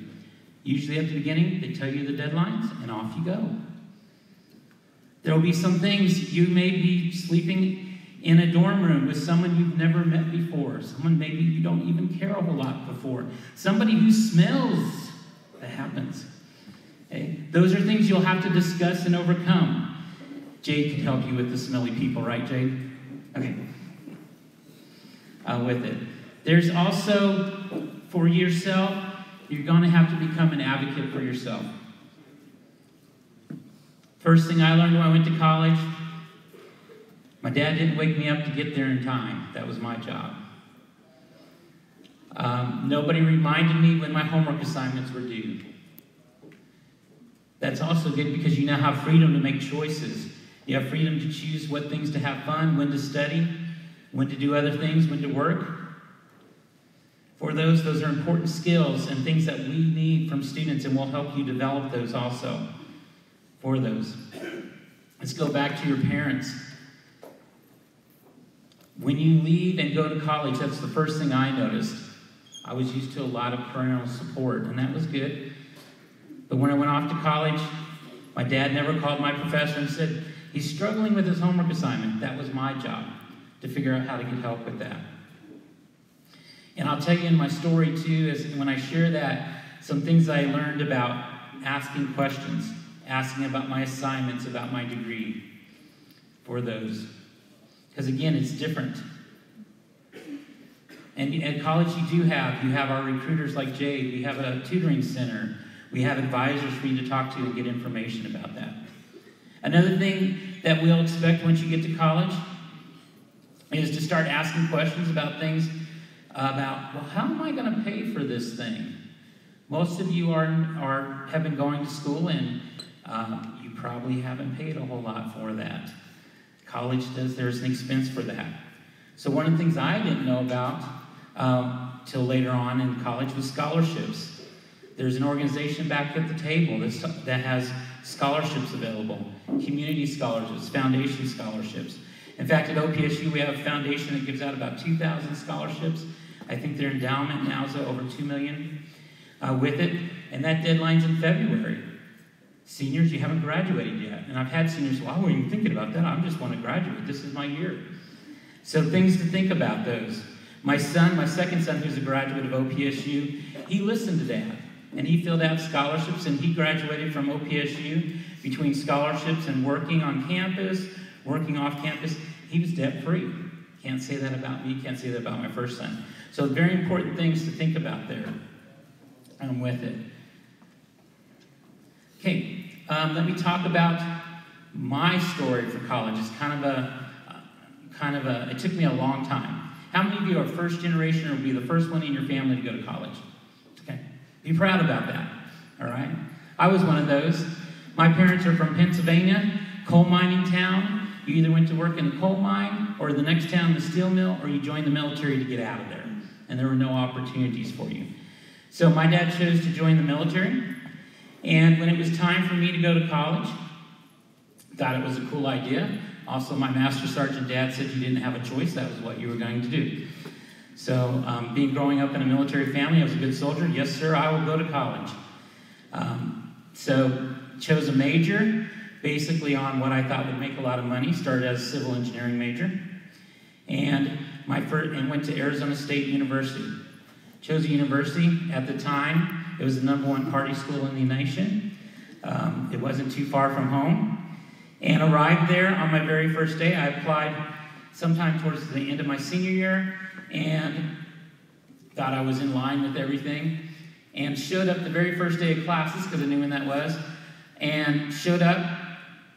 Usually at the beginning, they tell you the deadlines, and off you go. There will be some things you may be sleeping in a dorm room with someone you've never met before, someone maybe you don't even care a whole lot before, somebody who smells. That happens. Okay? Those are things you'll have to discuss and overcome. Jade can help you with the smelly people, right, Jade? Okay. With it. There's also, for yourself, you're going to have to become an advocate for yourself. First thing I learned when I went to college, my dad didn't wake me up to get there in time. That was my job. Nobody reminded me when my homework assignments were due. That's also good because you now have freedom to make choices. You have freedom to choose what things to have fun, when to study, when to do other things, when to work. For those are important skills and things that we need from students, and we'll help you develop those also for those. Let's go back to your parents. When you leave and go to college, that's the first thing I noticed. I was used to a lot of parental support, and that was good. But when I went off to college, my dad never called my professor and said, he's struggling with his homework assignment. That was my job, to figure out how to get help with that. And I'll tell you in my story, too, is when I share that, some things I learned about asking questions, asking about my assignments, about my degree, for those. Because, again, it's different. And at college, you have our recruiters like Jade. We have a tutoring center. We have advisors for you to talk to and get information about that. Another thing that we'll expect once you get to college is to start asking questions about things about, well, how am I going to pay for this thing? Most of you have been going to school, and you probably haven't paid a whole lot for that. College there's an expense for that. So one of the things I didn't know about till later on in college was scholarships. There's an organization back at the table that has scholarships available, community scholarships, foundation scholarships. In fact, at OPSU, we have a foundation that gives out about 2,000 scholarships. I think their endowment now is over $2 million with it, and that deadline's in February. Seniors, you haven't graduated yet. And I've had seniors say, well, I wasn't even thinking about that. I just want to graduate. This is my year. So things to think about those. My second son, who's a graduate of OPSU, he listened to that. And he filled out scholarships, and he graduated from OPSU between scholarships and working on campus, working off campus. He was debt-free. Can't say that about me. Can't say that about my first son. So very important things to think about there. I'm with it. Okay, let me talk about my story for college. It's it took me a long time. How many of you are first generation or will be the first one in your family to go to college? Okay, be proud about that, all right? I was one of those. My parents are from Pennsylvania, coal mining town. You either went to work in the coal mine or the next town, the steel mill, or you joined the military to get out of there. And there were no opportunities for you. So my dad chose to join the military. And when it was time for me to go to college, thought it was a cool idea. Also, my master sergeant dad said you didn't have a choice. That was what you were going to do. So growing up in a military family, I was a good soldier. Yes, sir, I will go to college. So chose a major basically on what I thought would make a lot of money. Started as a civil engineering major. And went to Arizona State University. Chose a university at the time. It was the #1 party school in the nation. It wasn't too far from home. And arrived there on my very first day. I applied sometime towards the end of my senior year and thought I was in line with everything. And showed up the very first day of classes, because I knew when that was. And showed up,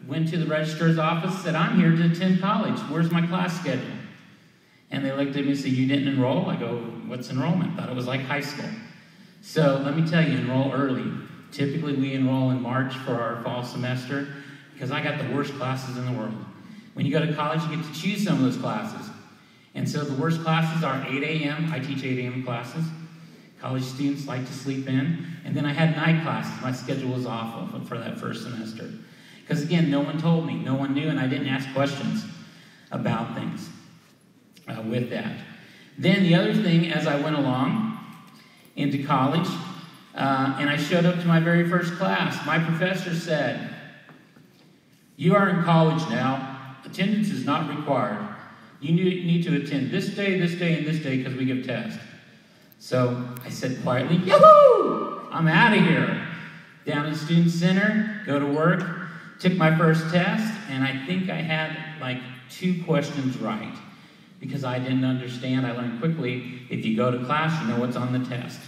went to the registrar's office, said, I'm here to attend college. Where's my class schedule? And they looked at me and said, you didn't enroll? I go, what's enrollment? Thought it was like high school. So let me tell you, enroll early. Typically we enroll in March for our fall semester because I got the worst classes in the world. When you go to college, you get to choose some of those classes. And so the worst classes are 8 a.m. I teach 8 a.m. classes. College students like to sleep in. And then I had night classes. My schedule was awful for that first semester. Because again, no one told me, no one knew, and I didn't ask questions about things with that. Then the other thing, as I went along into college, and I showed up to my very first class, my professor said, you are in college now. Attendance is not required. You need to attend this day, and this day, because we give tests. So I said quietly, "Yahoo! I'm out of here." Down in Student Center, go to work, took my first test, and I think I had like 2 questions right because I didn't understand. I learned quickly, if you go to class, you know what's on the test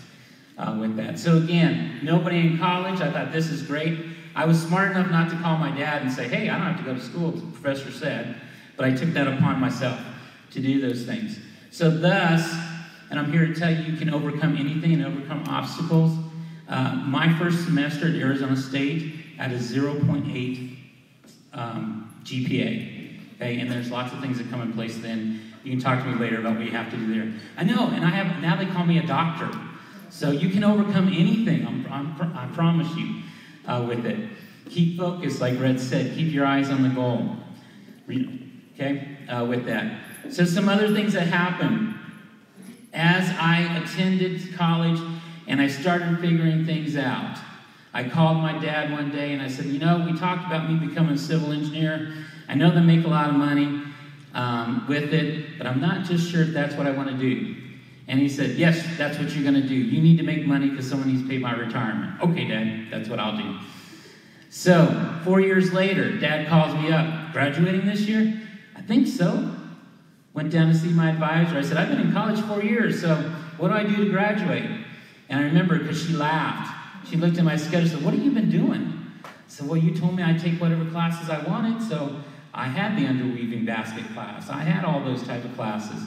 with that. So again, nobody in college, I thought this is great. I was smart enough not to call my dad and say, "Hey, I don't have to go to school," the professor said, but I took that upon myself to do those things. So thus, and I'm here to tell you, you can overcome anything and overcome obstacles. My first semester at Arizona State had a 0.8 GPA. Okay, and there's lots of things that come in place then. You can talk to me later about what you have to do there. I know, and now they call me a doctor. So you can overcome anything, I promise you, with it. Keep focused, like Red said. Keep your eyes on the goal. Okay, with that. So some other things that happened. As I attended college and I started figuring things out, I called my dad one day and I said, "You know, we talked about me becoming a civil engineer. I know they make a lot of money with it, but I'm not just sure if that's what I want to do." And he said, "Yes, that's what you're going to do. You need to make money because someone needs to pay my retirement." "Okay, Dad, that's what I'll do." So 4 years later, Dad calls me up. "Graduating this year?" "I think so." Went down to see my advisor. I said, "I've been in college 4 years, so what do I do to graduate?" And I remember because she laughed. She looked at my schedule and said, "What have you been doing?" I said, "Well, you told me I'd take whatever classes I wanted, so I had the underweaving basket class. I had all those type of classes."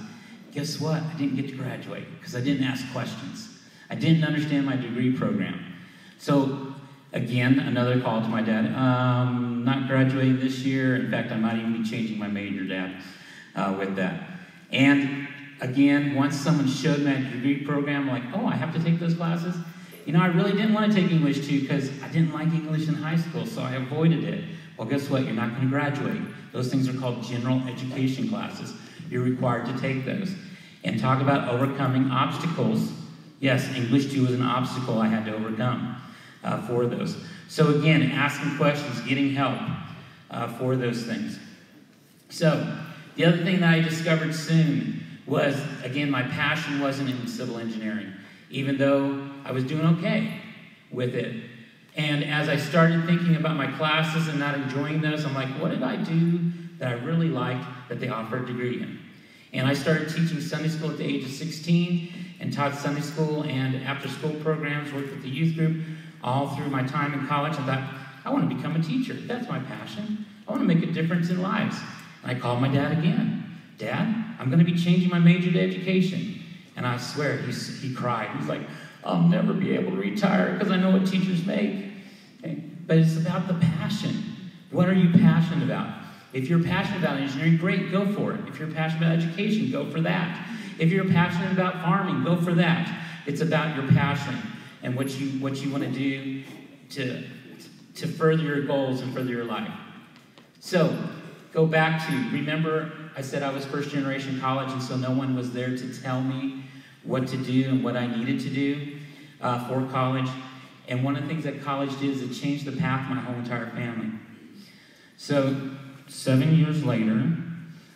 Guess what? I didn't get to graduate because I didn't ask questions. I didn't understand my degree program. So, again, another call to my dad. "Not graduating this year. In fact, I might even be changing my major, Dad, with that." And again, once someone showed me my degree program, I'm like, "Oh, I have to take those classes?" You know, I really didn't want to take English too because I didn't like English in high school, so I avoided it. Well, guess what? You're not going to graduate. Those things are called general education classes. You're required to take those. And talk about overcoming obstacles. Yes, English 2 was an obstacle I had to overcome for those. So again, asking questions, getting help for those things. So the other thing that I discovered soon was, again, my passion wasn't in civil engineering, even though I was doing okay with it. And as I started thinking about my classes and not enjoying those, I'm like, what did I do that I really liked that they offered a degree in? And I started teaching Sunday school at the age of 16 and taught Sunday school and after-school programs, worked with the youth group all through my time in college. I thought, I want to become a teacher. That's my passion. I want to make a difference in lives. And I called my dad again. "Dad, I'm going to be changing my major to education." And I swear, he cried. He's like, "I'll never be able to retire because I know what teachers make." Okay? But it's about the passion. What are you passionate about? If you're passionate about engineering, great, go for it. If you're passionate about education, go for that. If you're passionate about farming, go for that. It's about your passion and what you want to do to further your goals and further your life. So, go back to, remember I said I was first generation college, and so no one was there to tell me what to do and what I needed to do for college. And one of the things that college did is it changed the path of my whole entire family. So 7 years later,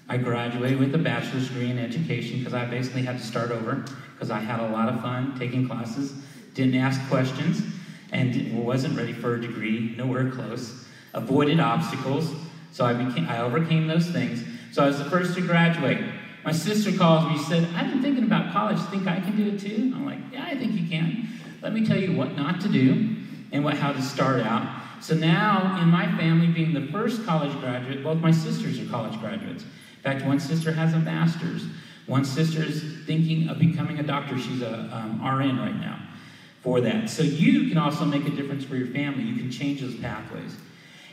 I graduated with a bachelor's degree in education because I basically had to start over because I had a lot of fun taking classes, didn't ask questions, and wasn't ready for a degree, nowhere close, avoided obstacles, so I overcame those things. So I was the first to graduate. My sister calls me, she said, "I've been thinking about college, think I can do it too?" I'm like, "Yeah, I think you can. Let me tell you what not to do and how to start out." So now, in my family, being the first college graduate, both my sisters are college graduates. In fact, one sister has a master's. One sister is thinking of becoming a doctor. She's a RN right now for that. So you can also make a difference for your family. You can change those pathways.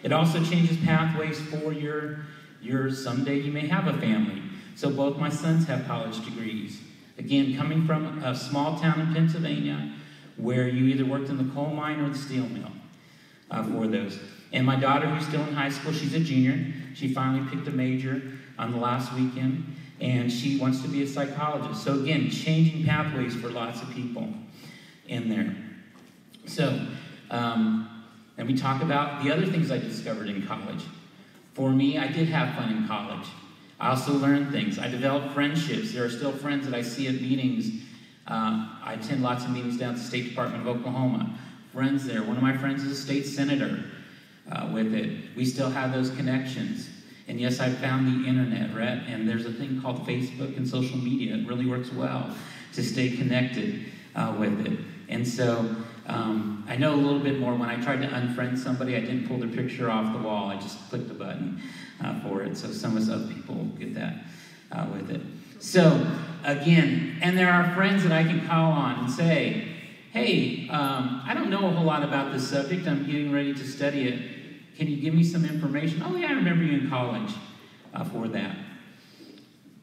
It also changes pathways for your someday you may have a family. So both my sons have college degrees. Again, coming from a small town in Pennsylvania where you either worked in the coal mine or the steel mill for those. And my daughter, who's still in high school, she's a junior. She finally picked a major on the last weekend, and she wants to be a psychologist. So again, changing pathways for lots of people in there. So, and we talk about the other things I discovered in college. For me, I did have fun in college. I also learn things. I develop friendships. There are still friends that I see at meetings. I attend lots of meetings down at the State Department of Oklahoma. Friends there. One of my friends is a state senator with it. We still have those connections. And yes, I found the internet, right? And there's a thing called Facebook and social media. It really works well to stay connected with it. And so I know a little bit more. When I tried to unfriend somebody, I didn't pull their picture off the wall. I just clicked the button for it. So some of us other people will get that with it. So again, and there are friends that I can call on and say, hey, I don't know a whole lot about this subject. I'm getting ready to study it. Can you give me some information? Oh, yeah, I remember you in college for that.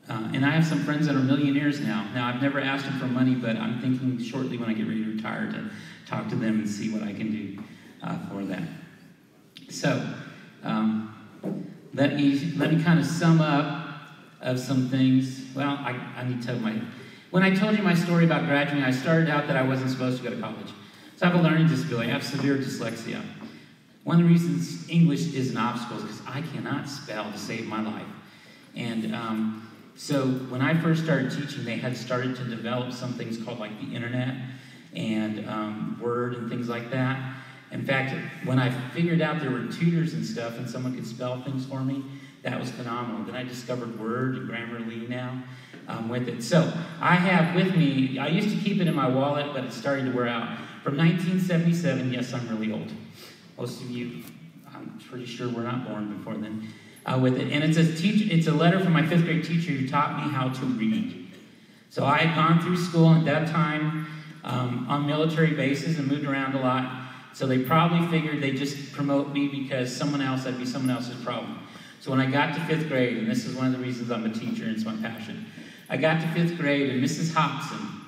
And I have some friends that are millionaires now. Now, I've never asked them for money, but I'm thinking shortly when I get ready to retire to talk to them and see what I can do for that. So, let me kind of sum up of some things. Well, I need to tell when I told you my story about graduating, I started out that I wasn't supposed to go to college. So I have a learning disability. I have severe dyslexia. One of the reasons English is an obstacle is because I cannot spell to save my life. And so when I first started teaching, they had started to develop some things called like the internet and Word and things like that. In fact, when I figured out there were tutors and stuff and someone could spell things for me, that was phenomenal. Then I discovered Word and Grammarly now with it. So I have with me, I used to keep it in my wallet, but it's starting to wear out. From 1977, yes, I'm really old. Most of you, I'm pretty sure were not born before then, with it. And it's a letter from my 5th grade teacher who taught me how to read. So I had gone through school at that time on military bases and moved around a lot. So they probably figured they'd just promote me because that'd be someone else's problem. So when I got to 5th grade, and this is one of the reasons I'm a teacher and it's my passion, I got to 5th grade and Mrs. Hobson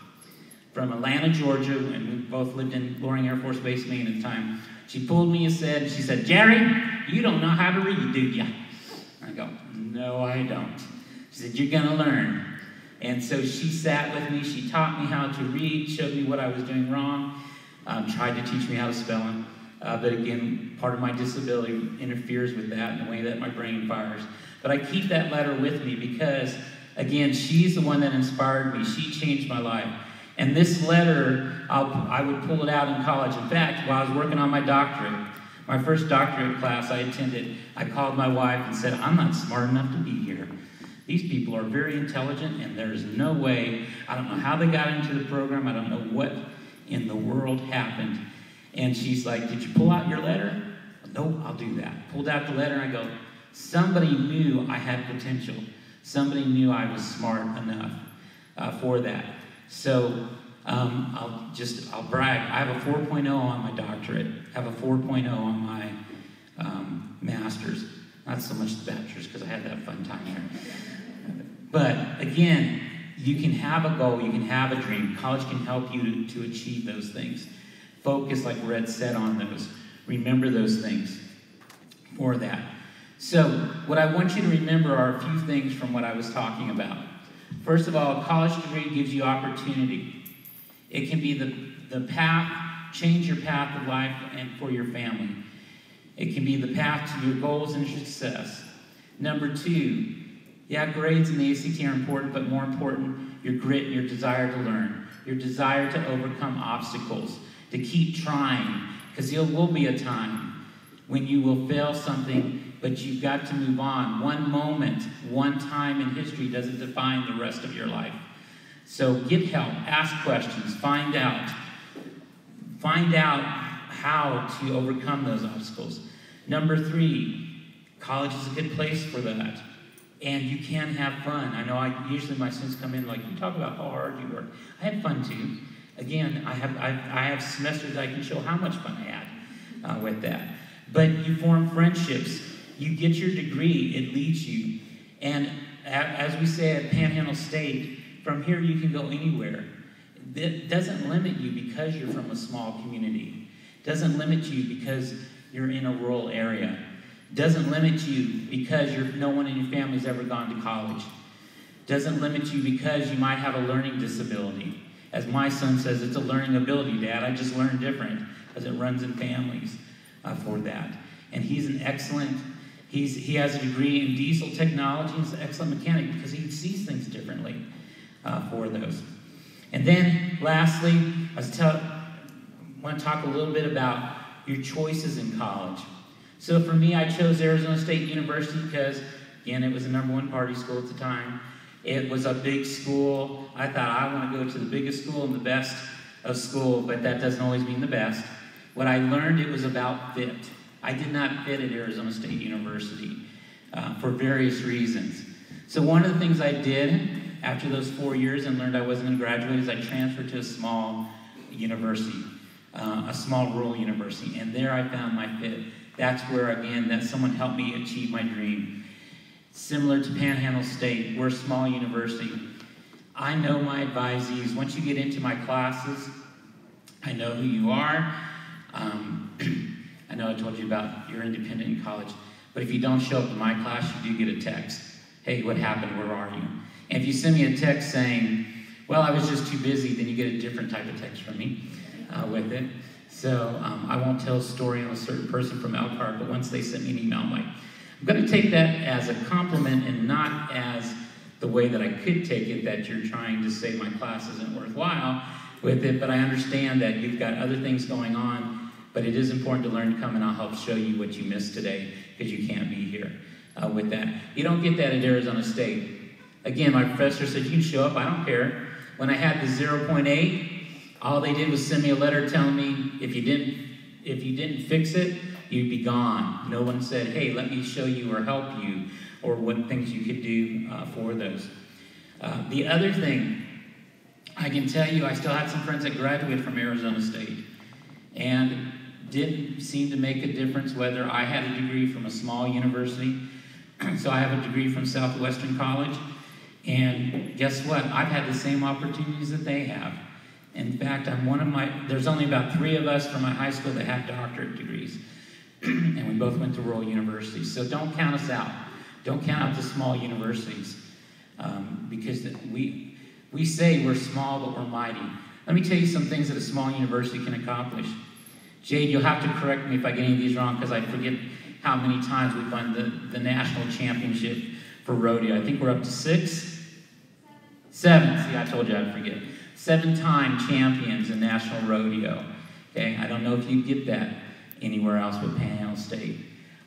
from Atlanta, Georgia, and we both lived in Loring Air Force Base, Maine at the time, she pulled me aside and she said, Jerry, you don't know how to read, do you? I go, no, I don't. She said, you're going to learn. And so she sat with me. She taught me how to read, showed me what I was doing wrong, tried to teach me how to spell them. But again, part of my disability interferes with that and the way that my brain fires. But I keep that letter with me because, again, she's the one that inspired me. She changed my life. And this letter, I would pull it out in college. In fact, while I was working on my doctorate, my first doctorate class I attended, I called my wife and said, I'm not smart enough to be here. These people are very intelligent, and there's no way, I don't know how they got into the program, I don't know what in the world happened. And she's like, did you pull out your letter? No, I'll do that. Pulled out the letter, and I go, somebody knew I had potential. Somebody knew I was smart enough for that. So I'll brag. I have a 4.0 on my doctorate. I have a 4.0 on my master's. Not so much the bachelor's because I had that fun time there. But again, you can have a goal. You can have a dream. College can help you to achieve those things. Focus, like Red said, on those. Remember those things for that. So what I want you to remember are a few things from what I was talking about. First of all, a college degree gives you opportunity. It can be the path, change your path of life and for your family. It can be the path to your goals and success. Number 2, yeah, grades and the ACT are important, but more important, your grit and your desire to learn, your desire to overcome obstacles, to keep trying, because there will be a time when you will fail something, but you've got to move on. One moment, one time in history doesn't define the rest of your life. So get help, ask questions, find out how to overcome those obstacles. Number 3, college is a good place for that. And you can have fun. I know usually my students come in like, you talk about how hard you work. I had fun too. Again, I have semesters I can show how much fun I had with that. But you form friendships. You get your degree. It leads you. And as we say at Panhandle State, from here you can go anywhere. It doesn't limit you because you're from a small community. It doesn't limit you because you're in a rural area. It doesn't limit you because no one in your family's ever gone to college. It doesn't limit you because you might have a learning disability. As my son says, it's a learning ability, Dad. I just learn different because it runs in families for that. And he's an excellent He has a degree in diesel technology and is an excellent mechanic because he sees things differently for those. And then, lastly, I want to talk a little bit about your choices in college. So for me, I chose Arizona State University because, again, it was the #1 party school at the time. It was a big school. I thought I want to go to the biggest school and the best of school, but that doesn't always mean the best. What I learned, it was about fit. I did not fit at Arizona State University for various reasons. So one of the things I did after those 4 years and learned I wasn't going to graduate is I transferred to a small university, a small rural university, and there I found my fit. That's where, again, that someone helped me achieve my dream. Similar to Panhandle State, we're a small university. I know my advisees. Once you get into my classes, I know who you are. I know I told you about you're independent in college, but if you don't show up to my class, you do get a text. Hey, what happened? Where are you? And if you send me a text saying, well, I was just too busy, then you get a different type of text from me with it. So I won't tell a story on a certain person from Elkhart, but once they sent me an email, I'm like, I'm going to take that as a compliment and not as the way that I could take it, that you're trying to say my class isn't worthwhile with it, but I understand that you've got other things going on, but it is important to learn to come and I'll help show you what you missed today because you can't be here with that. You don't get that at Arizona State. Again, my professor said, you can show up, I don't care. When I had the 0.8, all they did was send me a letter telling me if you didn't fix it, you'd be gone. No one said, hey, let me show you or help you or what things you could do for those. The other thing, I can tell you, I still had some friends that graduated from Arizona State and didn't seem to make a difference whether I had a degree from a small university. So I have a degree from Southwestern College. And guess what? I've had the same opportunities that they have. In fact, there's only about 3 of us from my high school that have doctorate degrees. And we both went to rural universities. So don't count us out. Don't count out the small universities. Because we say we're small, but we're mighty. Let me tell you some things that a small university can accomplish. Jade, you'll have to correct me if I get any of these wrong, because I forget how many times we've won the national championship for rodeo. I think we're up to 6? 7. See, I told you I'd forget. 7-time champions in national rodeo. Okay, I don't know if you get that anywhere else with Panhandle State.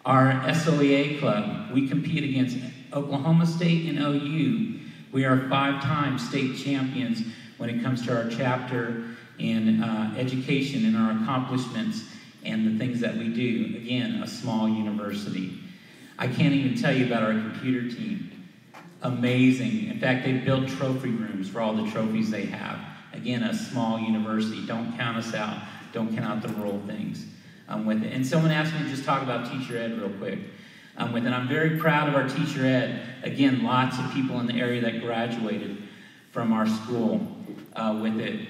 Our SOEA club, we compete against Oklahoma State and OU. We are 5-time state champions when it comes to our chapter in education and our accomplishments and the things that we do. Again, a small university. I can't even tell you about our computer team. Amazing. In fact, they've built trophy rooms for all the trophies they have. Again, a small university. Don't count us out. Don't count out the rural things with it. And someone asked me to just talk about teacher ed real quick. With it. I'm very proud of our teacher ed. Again, lots of people in the area that graduated from our school with it.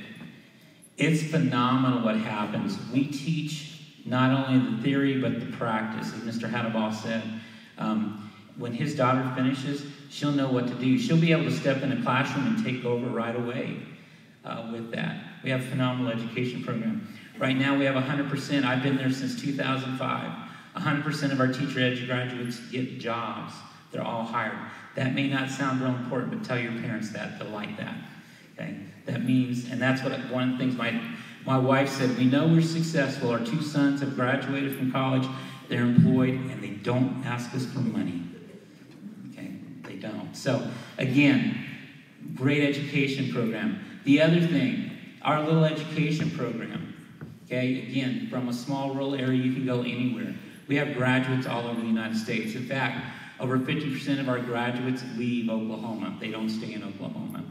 It's phenomenal what happens. We teach not only the theory, but the practice, as Mr. Hadabal said. When his daughter finishes, she'll know what to do. She'll be able to step in a classroom and take over right away with that. We have a phenomenal education program. Right now we have 100%. I've been there since 2005. 100% of our teacher ed graduates get jobs. They're all hired. That may not sound real important, but tell your parents that. They'll like that. Okay? That means, and that's what one of the things my wife said, we know we're successful. Our 2 sons have graduated from college. They're employed, and they don't ask us for money. Okay? They don't. So, again, great education program. The other thing, our little education program. Okay? Again, from a small rural area, you can go anywhere. We have graduates all over the United States. In fact, over 50% of our graduates leave Oklahoma. They don't stay in Oklahoma.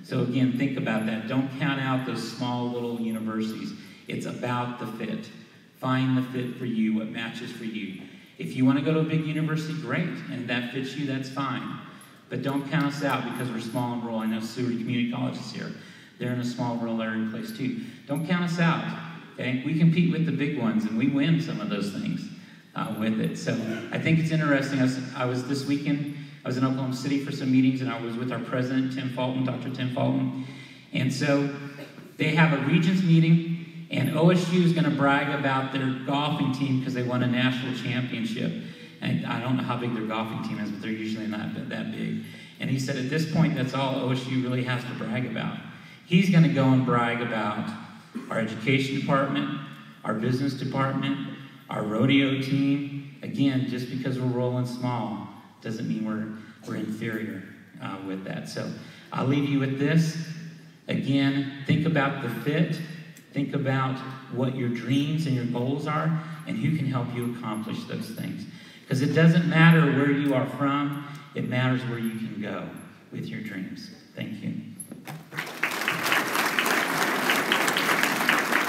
So again, think about that. Don't count out those small little universities. It's about the fit. Find the fit for you, what matches for you. If you want to go to a big university, great. And if that fits you, that's fine. But don't count us out because we're small and rural. I know Seward Community College is here. They're in a small rural area place too. Don't count us out. Okay? We compete with the big ones and we win some of those things with it. So I think it's interesting. I was this weekend, I was in Oklahoma City for some meetings, and I was with our president, Tim Fulton, Dr. Tim Fulton. And so they have a Regents meeting, and OSU is going to brag about their golfing team because they won a national championship. And I don't know how big their golfing team is, but they're usually not that big. And he said, at this point, that's all OSU really has to brag about. He's going to go and brag about our education department, our business department, our rodeo team. Again, just because we're rolling small doesn't mean we're inferior with that. So I'll leave you with this. Again, think about the fit. Think about what your dreams and your goals are and who can help you accomplish those things. Because it doesn't matter where you are from, it matters where you can go with your dreams. Thank you.